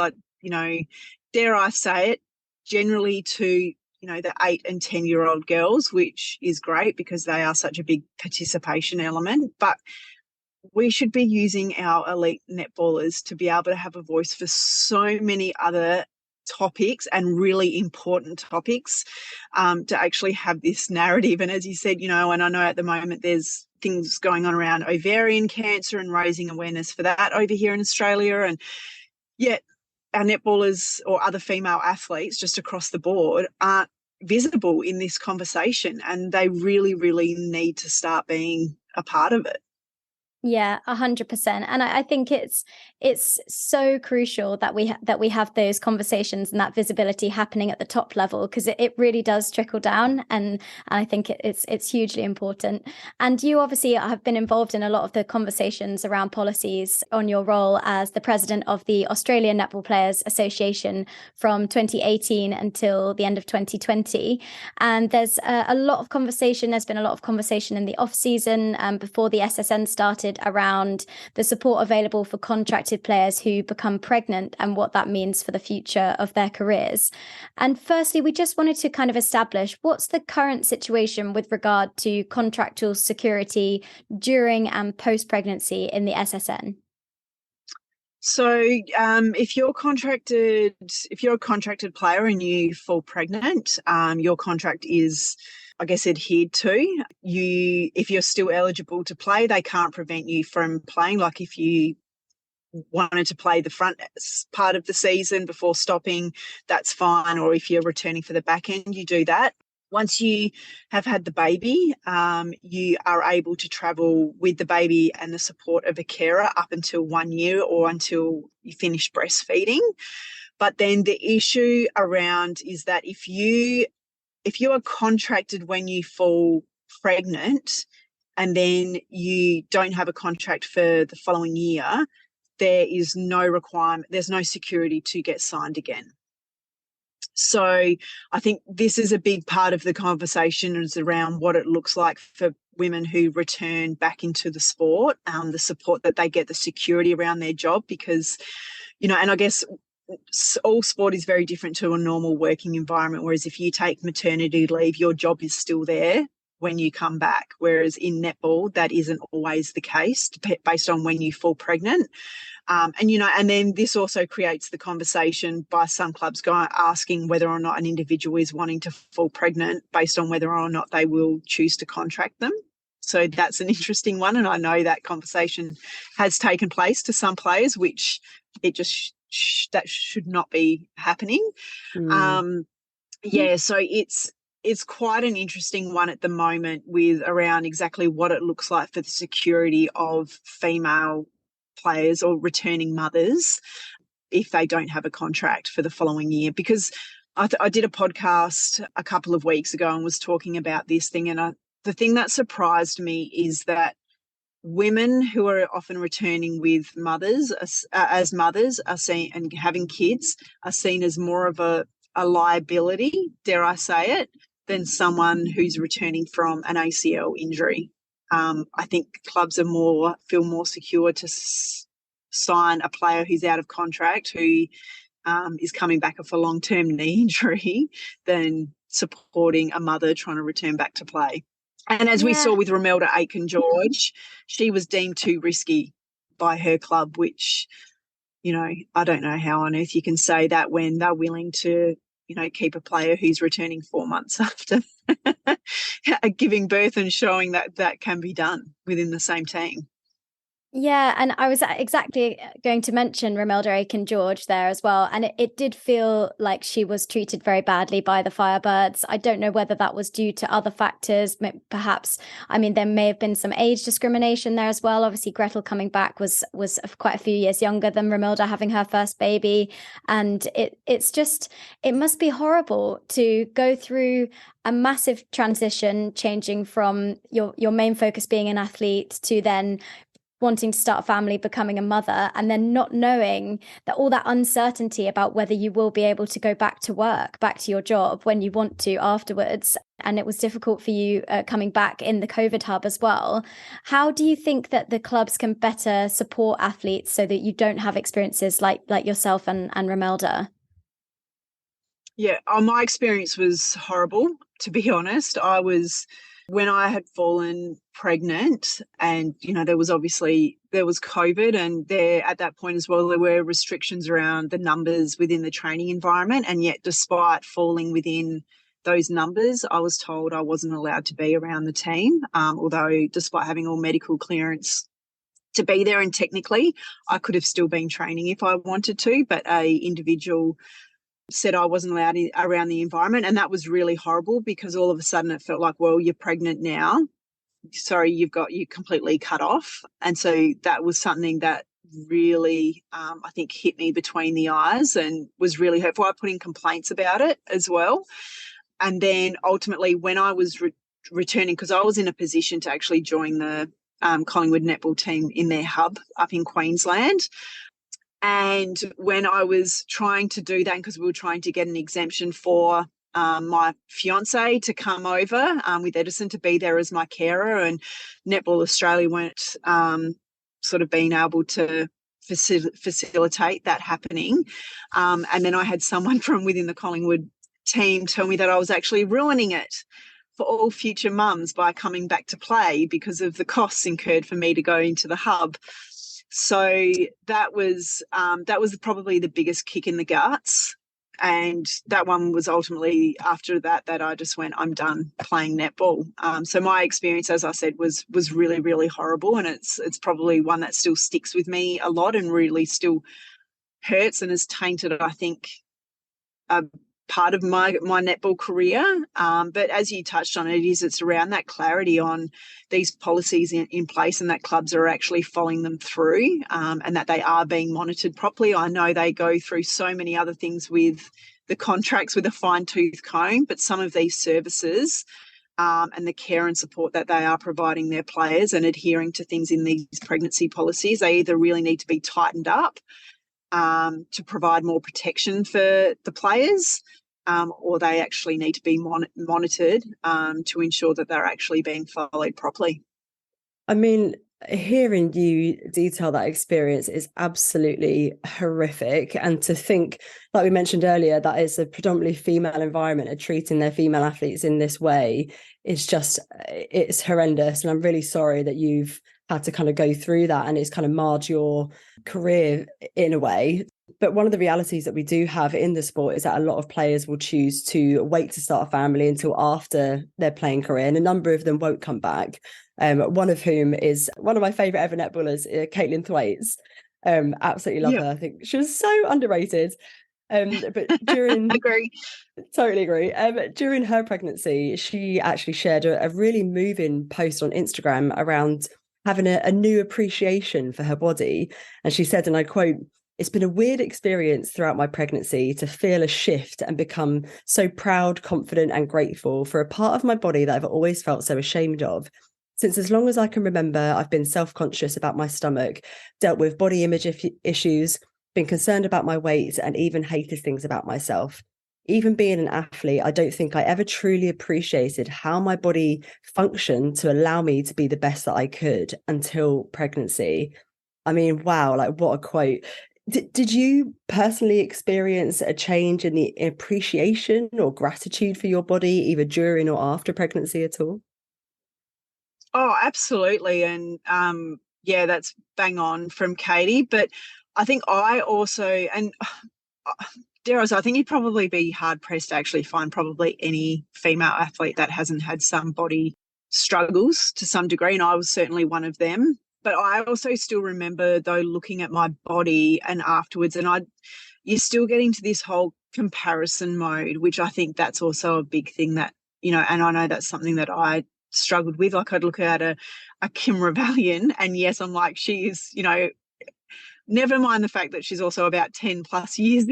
dare I say it, generally to the 8 and 10-year-old girls, which is great because they are such a big participation element. But we should be using our elite netballers to be able to have a voice for so many other topics, and really important topics, to actually have this narrative. And as you said, and I know at the moment there's things going on around ovarian cancer and raising awareness for that over here in Australia, and yet our netballers or other female athletes just across the board aren't visible in this conversation, and they really, really need to start being a part of it. Yeah, 100%. And I think it's so crucial that we have those conversations and that visibility happening at the top level, because it really does trickle down, and I think it's hugely important. And you obviously have been involved in a lot of the conversations around policies on your role as the president of the Australian Netball Players Association from 2018 until the end of 2020. And there's a lot of conversation. There's been a lot of conversation in the off season before the SSN started around the support available for contracted players who become pregnant and what that means for the future of their careers. And firstly, we just wanted to kind of establish what's the current situation with regard to contractual security during and post-pregnancy in the SSN. So if you're a contracted player and you fall pregnant, your contract is, I guess, adhered to. If you're still eligible to play, they can't prevent you from playing. Like if you wanted to play the front part of the season before stopping, that's fine. Or if you're returning for the back end, you do that. Once you have had the baby, you are able to travel with the baby and the support of a carer up until 1 year or until you finish breastfeeding. But then the issue around is that if you are contracted when you fall pregnant and then you don't have a contract for the following year, there is no requirement, there's no security to get signed again. So I think this is a big part of the conversation, is around what it looks like for women who return back into the sport, the support that they get, the security around their job, because, and I guess all sport is very different to a normal working environment, whereas if you take maternity leave, your job is still there when you come back, whereas in netball, that isn't always the case based on when you fall pregnant. And then this also creates the conversation by some clubs asking whether or not an individual is wanting to fall pregnant based on whether or not they will choose to contract them. So that's an interesting one. And I know that conversation has taken place to some players, which it just that should not be happening. So it's quite an interesting one at the moment, with around exactly what it looks like for the security of female players or returning mothers if they don't have a contract for the following year. Because I did a podcast a couple of weeks ago and was talking about this thing, and the thing that surprised me is that women who are often returning with mothers as mothers are seen, and having kids, are seen as more of a liability, dare I say it, than someone who's returning from an ACL injury. I think clubs feel more secure to sign a player who's out of contract, who is coming back off a long-term knee injury, than supporting a mother trying to return back to play. And as we saw with Romelda Aiken-George, she was deemed too risky by her club, which, I don't know how on earth you can say that when they're willing to, keep a player who's returning 4 months after giving birth, and showing that that can be done within the same team. Yeah, and I was exactly going to mention Romelda Aiken-George there as well. And it did feel like she was treated very badly by the Firebirds. I don't know whether that was due to other factors, perhaps. I mean, there may have been some age discrimination there as well. Obviously, Gretel coming back was quite a few years younger than Romelda having her first baby. And it must be horrible to go through a massive transition, changing from your main focus being an athlete to then wanting to start a family, becoming a mother, and then not knowing that all that uncertainty about whether you will be able to go back to work, back to your job when you want to afterwards. And it was difficult for you coming back in the COVID hub as well. How do you think that the clubs can better support athletes so that you don't have experiences like yourself and Romelda? Yeah, my experience was horrible, to be honest. When I had fallen pregnant, and, there was COVID, and there at that point as well, there were restrictions around the numbers within the training environment. And yet, despite falling within those numbers, I was told I wasn't allowed to be around the team, although despite having all medical clearance to be there, and technically I could have still been training if I wanted to, but a individual said I wasn't allowed around the environment. And that was really horrible, because all of a sudden it felt like, well, you're pregnant now. Sorry, you're completely cut off. And so that was something that really, I think, hit me between the eyes and was really hurtful. I put in complaints about it as well. And then ultimately, when I was returning, because I was in a position to actually join the Collingwood netball team in their hub up in Queensland. And when I was trying to do that, because we were trying to get an exemption for my fiance to come over with Edison to be there as my carer, and Netball Australia weren't sort of being able to facilitate that happening. And then I had someone from within the Collingwood team tell me that I was actually ruining it for all future mums by coming back to play because of the costs incurred for me to go into the hub. So that was probably the biggest kick in the guts And that one was ultimately after that I just went, I'm done playing netball. So my experience, as I said, was really, really horrible, and it's probably one that still sticks with me a lot and really still hurts and has tainted, I think, a part of my netball career. But as you touched on, it's around that clarity on these policies in place, and that clubs are actually following them through, and that they are being monitored properly. I know they go through so many other things with the contracts with a fine-tooth comb, but some of these services and the care and support that they are providing their players and adhering to things in these pregnancy policies, they either really need to be tightened up to provide more protection for the players, or they actually need to be monitored to ensure that they're actually being followed properly. I mean, hearing you detail that experience is absolutely horrific. And to think, like we mentioned earlier, that it's a predominantly female environment and treating their female athletes in this way is just, it's horrendous. And I'm really sorry that you've had to kind of go through that, and it's kind of marred your career in a way. But one of the realities that we do have in the sport is that a lot of players will choose to wait to start a family until after their playing career, and a number of them won't come back. One of whom is one of my favourite ever netballers, Caitlin Thwaites. Absolutely love her. I think she was so underrated. But during agree. Totally agree. During her pregnancy, she actually shared a really moving post on Instagram around having a new appreciation for her body. And she said, and I quote, "It's been a weird experience throughout my pregnancy to feel a shift and become so proud, confident, and grateful for a part of my body that I've always felt so ashamed of. Since as long as I can remember, I've been self-conscious about my stomach, dealt with body image issues, been concerned about my weight, and even hated things about myself. Even being an athlete, I don't think I ever truly appreciated how my body functioned to allow me to be the best that I could until pregnancy." I mean, wow, like what a quote. Did you personally experience a change in the appreciation or gratitude for your body, either during or after pregnancy at all? Oh, absolutely. And yeah, that's bang on from Katie. But I think I also, and dare I say, I think you'd probably be hard pressed to actually find probably any female athlete that hasn't had some body struggles to some degree. And I was certainly one of them. But I also still remember, though, looking at my body and afterwards, and you're still getting to this whole comparison mode, which I think that's also a big thing that, and I know that's something that I struggled with. Like, I'd look at a Kim Rebellion, and yes, I'm like, she is, never mind the fact that she's also about 10 plus years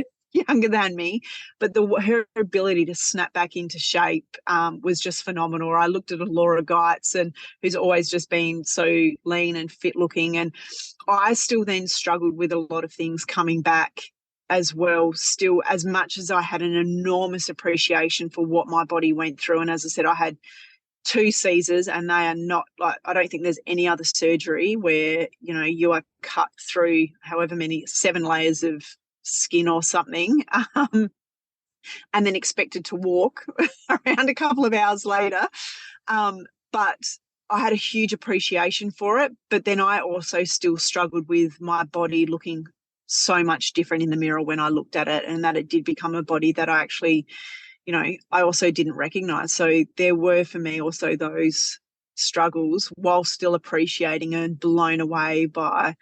younger than me, but her ability to snap back into shape was just phenomenal. I looked at Laura Geitz, and who's always just been so lean and fit looking, and I still then struggled with a lot of things coming back as well, still, as much as I had an enormous appreciation for what my body went through. And as I said, I had 2 Caesars, and they are not like, I don't think there's any other surgery where, you are cut through however many 7 layers of skin or something, and then expected to walk around a couple of hours later. But I had a huge appreciation for it. But then I also still struggled with my body looking so much different in the mirror when I looked at it, and that it did become a body that I actually, I also didn't recognize. So there were for me also those struggles, while still appreciating and blown away by,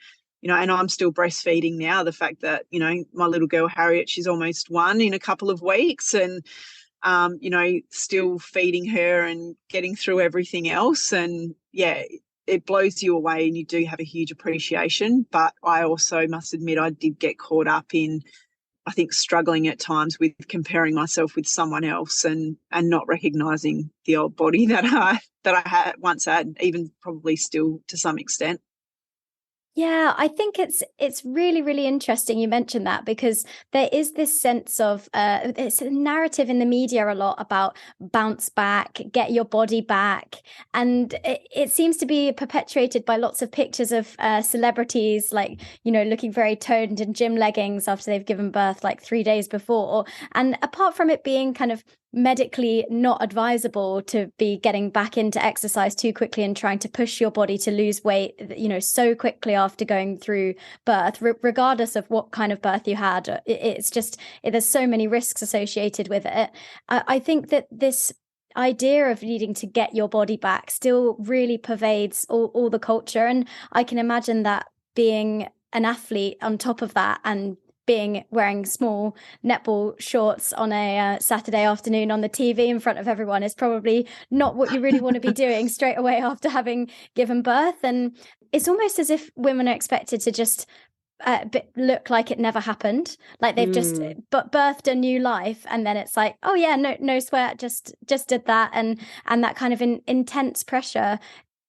and I'm still breastfeeding now. The fact that, my little girl, Harriet, she's almost 1 in a couple of weeks, and, still feeding her and getting through everything else. And yeah, it blows you away, and you do have a huge appreciation. But I also must admit, I did get caught up in, I think, struggling at times with comparing myself with someone else, and not recognizing the old body that I had once had, even probably still to some extent. Yeah, I think it's really, really interesting you mentioned that, because there is this sense of it's a narrative in the media a lot about bounce back, get your body back. And it seems to be perpetuated by lots of pictures of celebrities, like, looking very toned in gym leggings after they've given birth like 3 days before. And apart from it being kind of medically not advisable to be getting back into exercise too quickly and trying to push your body to lose weight, so quickly after going through birth, regardless of what kind of birth you had. It's just, there's so many risks associated with it. I think that this idea of needing to get your body back still really pervades all the culture. And I can imagine that being an athlete on top of that, and wearing small netball shorts on a Saturday afternoon on the TV in front of everyone is probably not what you really want to be doing straight away after having given birth. And it's almost as if women are expected to just look like it never happened, like they've just birthed a new life, and then it's like, oh yeah, no sweat, just did that, and that kind of intense pressure.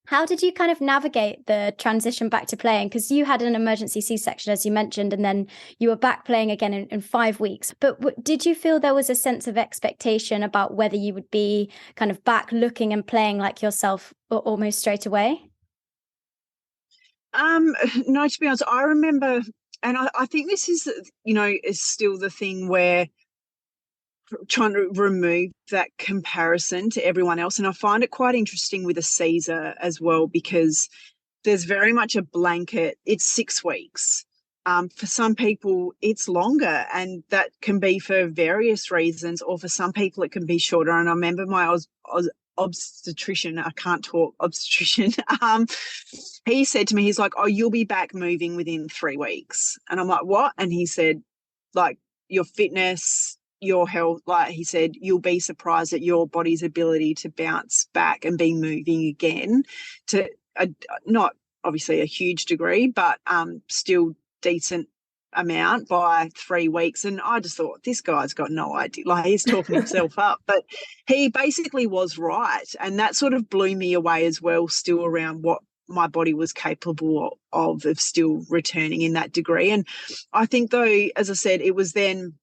How did you kind of navigate the transition back to playing? Because you had an emergency C-section, as you mentioned, and then you were back playing again in 5 weeks. But did you feel there was a sense of expectation about whether you would be kind of back looking and playing like yourself almost straight away? No, to be honest, I remember, and I think this is, is still the thing where trying to remove that comparison to everyone else. And I find it quite interesting with a Caesar as well, because there's very much a blanket, it's 6 weeks. For some people, it's longer, and that can be for various reasons, or for some people, it can be shorter. And I remember my obstetrician, I can't talk, obstetrician, he said to me, he's like, oh, you'll be back moving within 3 weeks. And I'm like, what? And he said, like, your fitness, your health, like he said, you'll be surprised at your body's ability to bounce back and be moving again, to not obviously a huge degree, but still decent amount by 3 weeks. And I just thought, this guy's got no idea, like he's talking himself up. But he basically was right, and that sort of blew me away as well, still around what my body was capable of still returning in that degree. And I think, though, as I said, it was then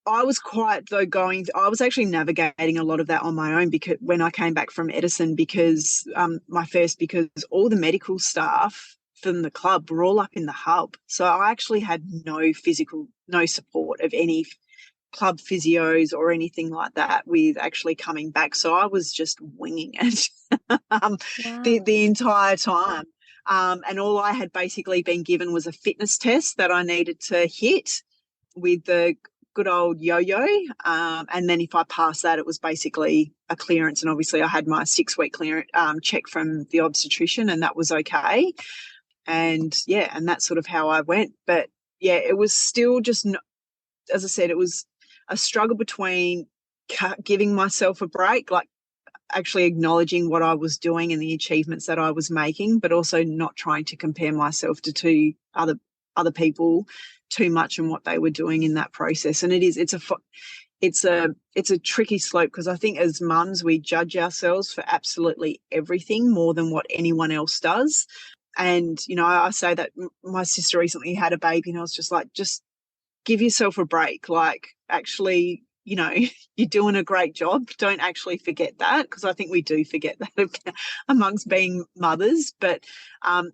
I was I was actually navigating a lot of that on my own, because when I came back from Edison, because because all the medical staff from the club were all up in the hub. So I actually had no support of any club physios or anything like that with actually coming back. So I was just winging it Wow. the entire time. And all I had basically been given was a fitness test that I needed to hit with the good old yo-yo, and then if I passed that, it was basically a clearance. And obviously I had my 6-week clearance check from the obstetrician, and that was okay. And yeah, and that's sort of how I went. But yeah, it was still just, as I said, it was a struggle between giving myself a break, like actually acknowledging what I was doing and the achievements that I was making, but also not trying to compare myself to other people too much and what they were doing in that process. And it's a tricky slope, because I think as mums, we judge ourselves for absolutely everything more than what anyone else does. And I say that my sister recently had a baby, and I was just like, just give yourself a break, like actually, you're doing a great job. Don't actually forget that, because I think we do forget that amongst being mothers. But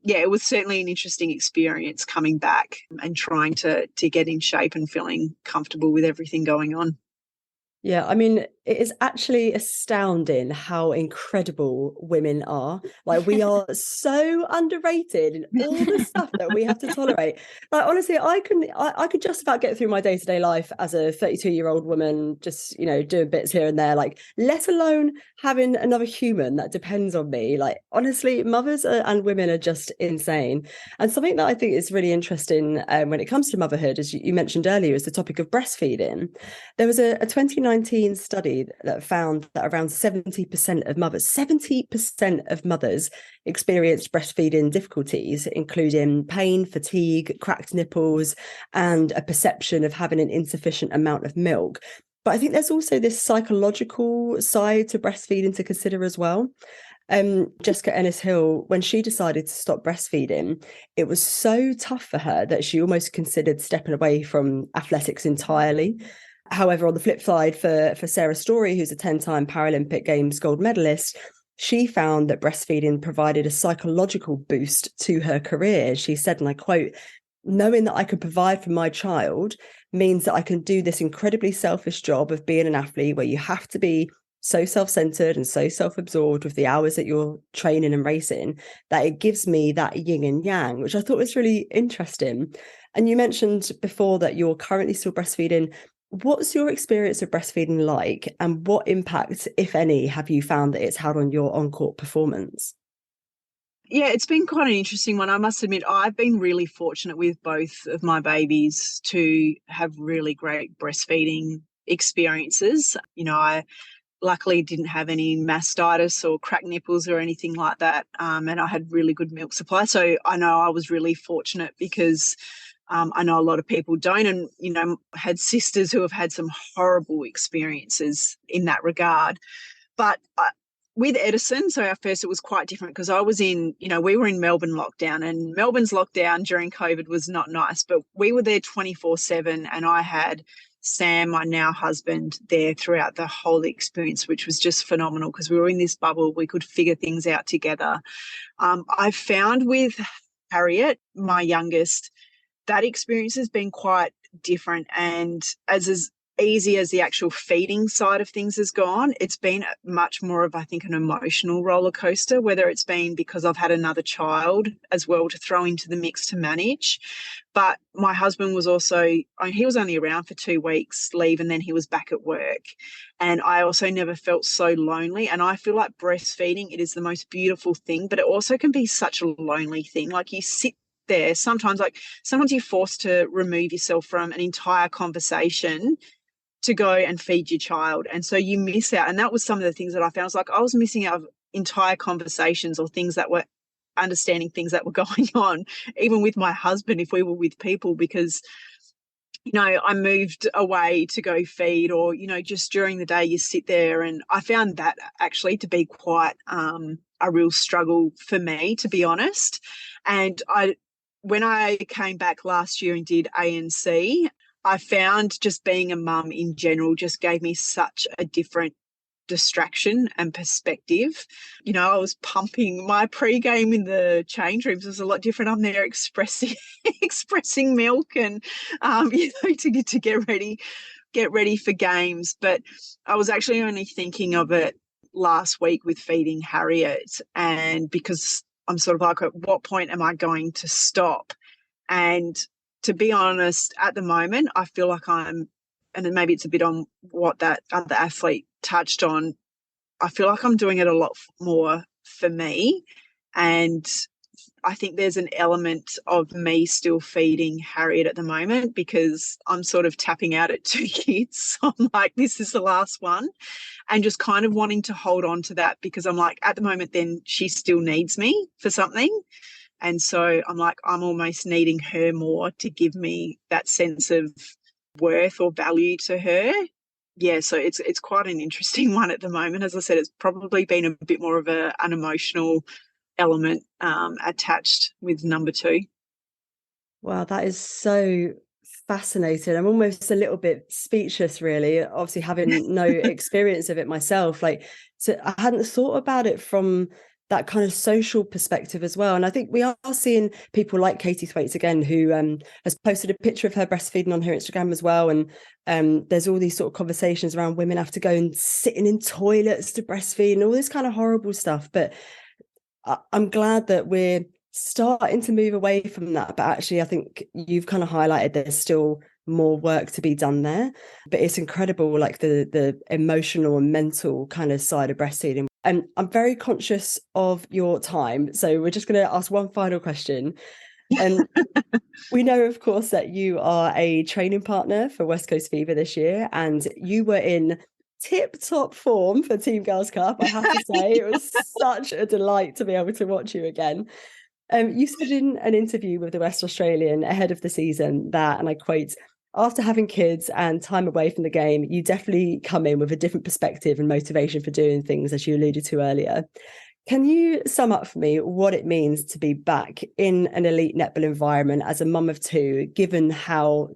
yeah, it was certainly an interesting experience coming back and trying to get in shape and feeling comfortable with everything going on. Yeah, I mean, it is actually astounding how incredible women are. Like, we are so underrated in all the stuff that we have to tolerate. Like, honestly, I could just about get through my day-to-day life as a 32-year-old woman, just, doing bits here and there, like, let alone having another human that depends on me. Like, honestly, mothers and women are just insane. And something that I think is really interesting when it comes to motherhood, as you mentioned earlier, is the topic of breastfeeding. There was a 2019 study that found that around 70% of mothers experienced breastfeeding difficulties, including pain, fatigue, cracked nipples, and a perception of having an insufficient amount of milk. But I think there's also this psychological side to breastfeeding to consider as well. Jessica Ennis-Hill, when she decided to stop breastfeeding, it was so tough for her that she almost considered stepping away from athletics entirely. However, on the flip side, for Sarah Story, who's a 10-time Paralympic Games gold medalist, she found that breastfeeding provided a psychological boost to her career. She said, and I quote, "Knowing that I could provide for my child means that I can do this incredibly selfish job of being an athlete where you have to be so self-centered and so self-absorbed with the hours that you're training and racing, that it gives me that yin and yang, which I thought was really interesting. And you mentioned before that you're currently still breastfeeding. What's your experience of breastfeeding like, and what impact, if any, have you found that it's had on your on-court performance? Yeah, it's been quite an interesting one. I must admit, I've been really fortunate with both of my babies to have really great breastfeeding experiences. I luckily didn't have any mastitis or cracked nipples or anything like that, and I had really good milk supply. So I know I was really fortunate because I know a lot of people don't, and, had sisters who have had some horrible experiences in that regard. But with Edison, so our first, it was quite different because I was we were in Melbourne lockdown, and Melbourne's lockdown during COVID was not nice, but we were there 24/7, and I had Sam, my now husband, there throughout the whole experience, which was just phenomenal because we were in this bubble. We could figure things out together. I found with Harriet, my youngest, that experience has been quite different, and as easy as the actual feeding side of things has gone, it's been much more of, I think, an emotional roller coaster, whether it's been because I've had another child as well to throw into the mix to manage. But my husband was also, he was only around for 2 weeks leave, and then he was back at work. And I also never felt so lonely. And I feel like breastfeeding, it is the most beautiful thing, but it also can be such a lonely thing. Like, you sit there sometimes you're forced to remove yourself from an entire conversation to go and feed your child, and so you miss out. And that was some of the things that I found. I was missing out of entire conversations or things that were understanding things that were going on, even with my husband if we were with people, because I moved away to go feed, or just during the day you sit there. And I found that actually to be quite a real struggle for me, to be honest. And when I came back last year and did ANC, I found just being a mum in general just gave me such a different distraction and perspective. I was pumping my pre-game in the change rooms was a lot different. I'm there expressing milk and to get ready for games. But I was actually only thinking of it last week with feeding Harriet, and because I'm sort of like, at what point am I going to stop? And to be honest, at the moment, I feel like and maybe it's a bit on what that other athlete touched on, I feel like I'm doing it a lot more for me. And I think there's an element of me still feeding Harriet at the moment because I'm sort of tapping out at 2 kids. So I'm like, this is the last one. And just kind of wanting to hold on to that because I'm like, at the moment, then she still needs me for something. And so I'm like, I'm almost needing her more to give me that sense of worth or value to her. Yeah, so it's quite an interesting one at the moment. As I said, it's probably been a bit more of an emotional element attached with number 2. Wow, that is so fascinating. I'm almost a little bit speechless, really, obviously having no experience of it myself. So I hadn't thought about it from that kind of social perspective as well. And I think we are seeing people like Katie Thwaites again, who has posted a picture of her breastfeeding on her Instagram as well. And there's all these sort of conversations around women have to go and sitting in toilets to breastfeed and all this kind of horrible stuff. But I'm glad that we're starting to move away from that. But actually, I think you've kind of highlighted there's still more work to be done there. But it's incredible, like the emotional and mental kind of side of breastfeeding. And I'm very conscious of your time. So we're just going to ask one final question. And we know, of course, that you are a training partner for West Coast Fever this year, and you were in tip-top form for Team Girls Cup, I have to say. It was such a delight to be able to watch you again. You said in an interview with the West Australian ahead of the season that, and I quote, after having kids and time away from the game, you definitely come in with a different perspective and motivation for doing things, as you alluded to earlier. Can you sum up for me what it means to be back in an elite netball environment as a mum of 2, given how,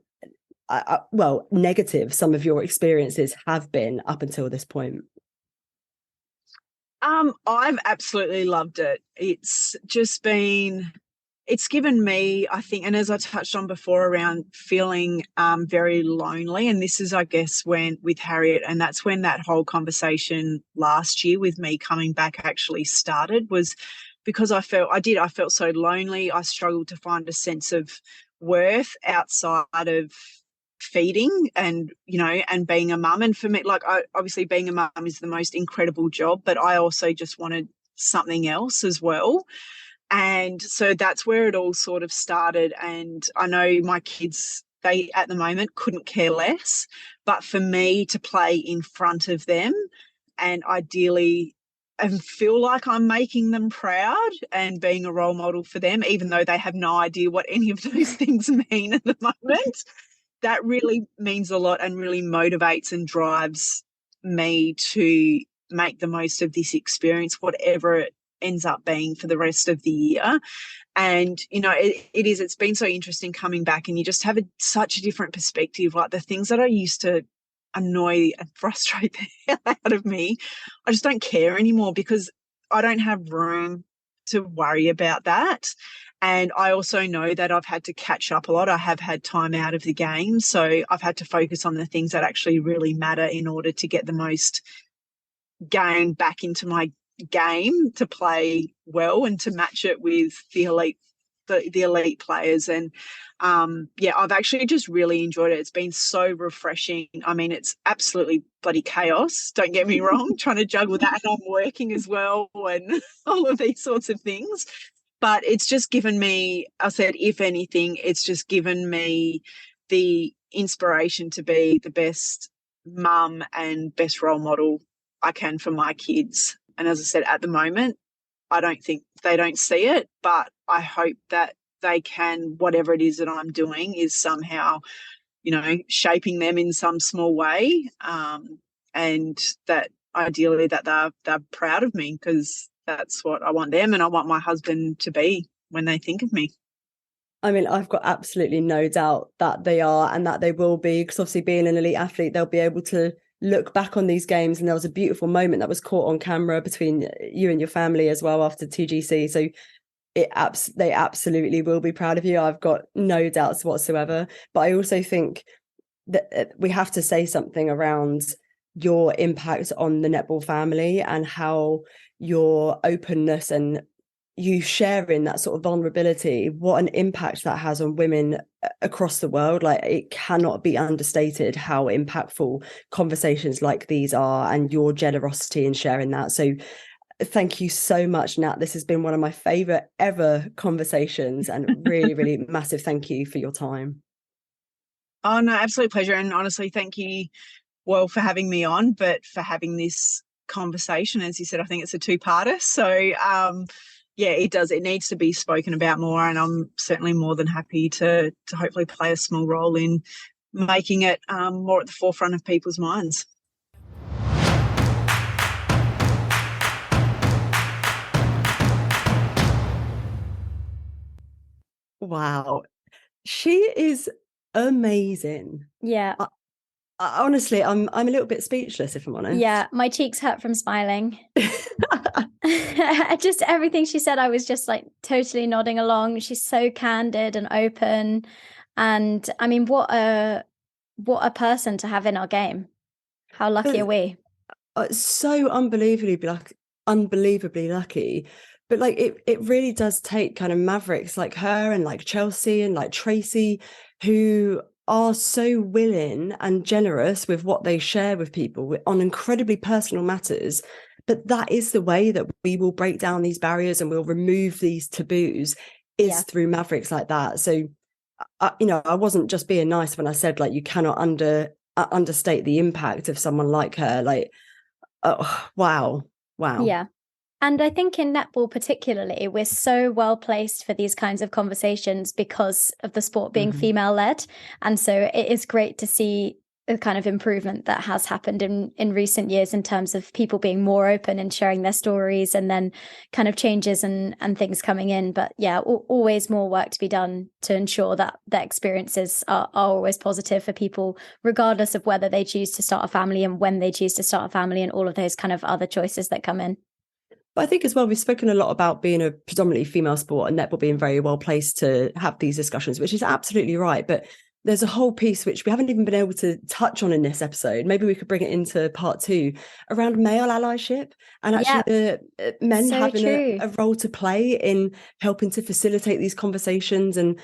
negative some of your experiences have been up until this point? I've absolutely loved it. It's just been it's given me, I think, and as I touched on before, around feeling very lonely. And this is, I guess, when with Harriet, and that's when that whole conversation last year with me coming back actually started, was because I felt so lonely. I struggled to find a sense of worth outside of feeding and, you know, and being a mum. And for me, like, obviously being a mum is the most incredible job, but I also just wanted something else as well. And so that's where it all sort of started. And I know my kids, they at the moment couldn't care less, but for me to play in front of them and ideally and feel like I'm making them proud and being a role model for them, even though they have no idea what any of those things mean at the moment, that really means a lot and really motivates and drives me to make the most of this experience, whatever it ends up being for the rest of the year. And, you know, it's been so interesting coming back, and you just have such a different perspective. Like, the things that I used to annoy and frustrate the hell out of me, I just don't care anymore, because I don't have room to worry about that. And I also know that I've had to catch up a lot. I have had time out of the game, so I've had to focus on the things that actually really matter in order to get the most game back into my game, to play well and to match it with the elite players. And I've actually just really enjoyed it. It's been so refreshing. I mean, it's absolutely bloody chaos, don't get me wrong, trying to juggle that, and I'm working as well and all of these sorts of things. But it's just given me, I said, if anything, it's just given me the inspiration to be the best mum and best role model I can for my kids. And as I said, at the moment, I don't think they don't see it, but I hope that they can, whatever it is that I'm doing is somehow, you know, shaping them in some small way, and that ideally that they're proud of me, because that's what I want them and I want my husband to be when they think of me. I mean, I've got absolutely no doubt that they are, and that they will be, because obviously being an elite athlete, they'll be able to look back on these games. And there was a beautiful moment that was caught on camera between you and your family as well after TGC. So they absolutely will be proud of you. I've got no doubts whatsoever. But I also think that we have to say something around your impact on the netball family, and how your openness and you sharing that sort of vulnerability, what an impact that has on women across the world. Like, it cannot be understated how impactful conversations like these are, and your generosity in sharing that. So thank you so much, Nat. This has been one of my favorite ever conversations, and really, really massive thank you for your time. Oh, no, absolute pleasure. And honestly, thank you, well, for having me on, but for having this conversation. As you said, I think it's a two-parter. So, it needs to be spoken about more, and I'm certainly more than happy to hopefully play a small role in making it more at the forefront of people's minds. Wow. She is amazing. Yeah. Honestly, I'm a little bit speechless, if I'm honest. Yeah, my cheeks hurt from smiling. Just everything she said, I was just like totally nodding along. She's so candid and open. And I mean, what a person to have in our game. How lucky are we? So unbelievably lucky. But like, it really does take kind of mavericks like her and like Chelsea and like Tracy, who are so willing and generous with what they share with people on incredibly personal matters. But that is the way that we will break down these barriers and we'll remove these taboos, is through mavericks like that. So, I wasn't just being nice when I said, like, you cannot understate the impact of someone like her. Like, oh, wow. Yeah. And I think in netball particularly, we're so well placed for these kinds of conversations because of the sport being female led. And so it is great to see the kind of improvement that has happened in recent years in terms of people being more open and sharing their stories, and then kind of changes and things coming in. But yeah, always more work to be done to ensure that their experiences are always positive for people, regardless of whether they choose to start a family and when they choose to start a family, and all of those kind of other choices that come in. But I think as well, we've spoken a lot about being a predominantly female sport and netball being very well placed to have these discussions, which is absolutely right. But there's a whole piece which we haven't even been able to touch on in this episode. Maybe we could bring it into part 2 around male allyship and actually the men So having true. a role to play in helping to facilitate these conversations and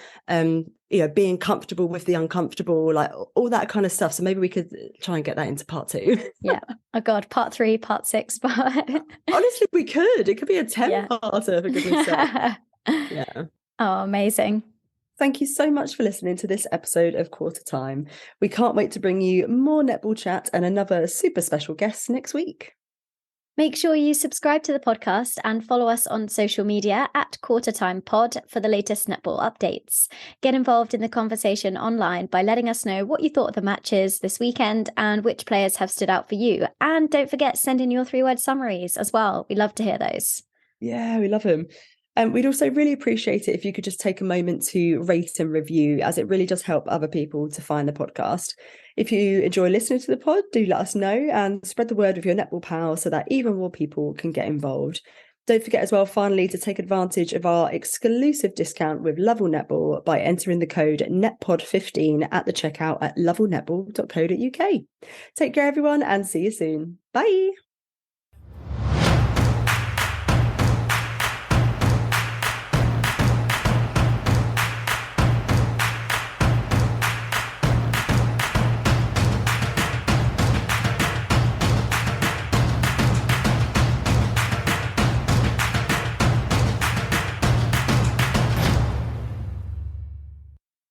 being comfortable with the uncomfortable, like all that kind of stuff. So maybe we could try and get that into part 2. Yeah. Oh God, part 3, part 6. Honestly, we could. It could be a 10-parter, for goodness sake. Yeah. Oh, amazing. Thank you so much for listening to this episode of Qtr Time. We can't wait to bring you more netball chat and another super special guest next week. Make sure you subscribe to the podcast and follow us on social media at Qtr Time Pod for the latest netball updates. Get involved in the conversation online by letting us know what you thought of the matches this weekend and which players have stood out for you. And don't forget, send in your 3-word summaries as well. We love to hear those. Yeah, we love them. We'd also really appreciate it if you could just take a moment to rate and review, as it really does help other people to find the podcast. If you enjoy listening to the pod, do let us know and spread the word with your netball pals so that even more people can get involved. Don't forget as well, finally, to take advantage of our exclusive discount with Lovell Netball by entering the code NETPOD15 at the checkout at lovellnetball.co.uk. Take care, everyone, and see you soon. Bye.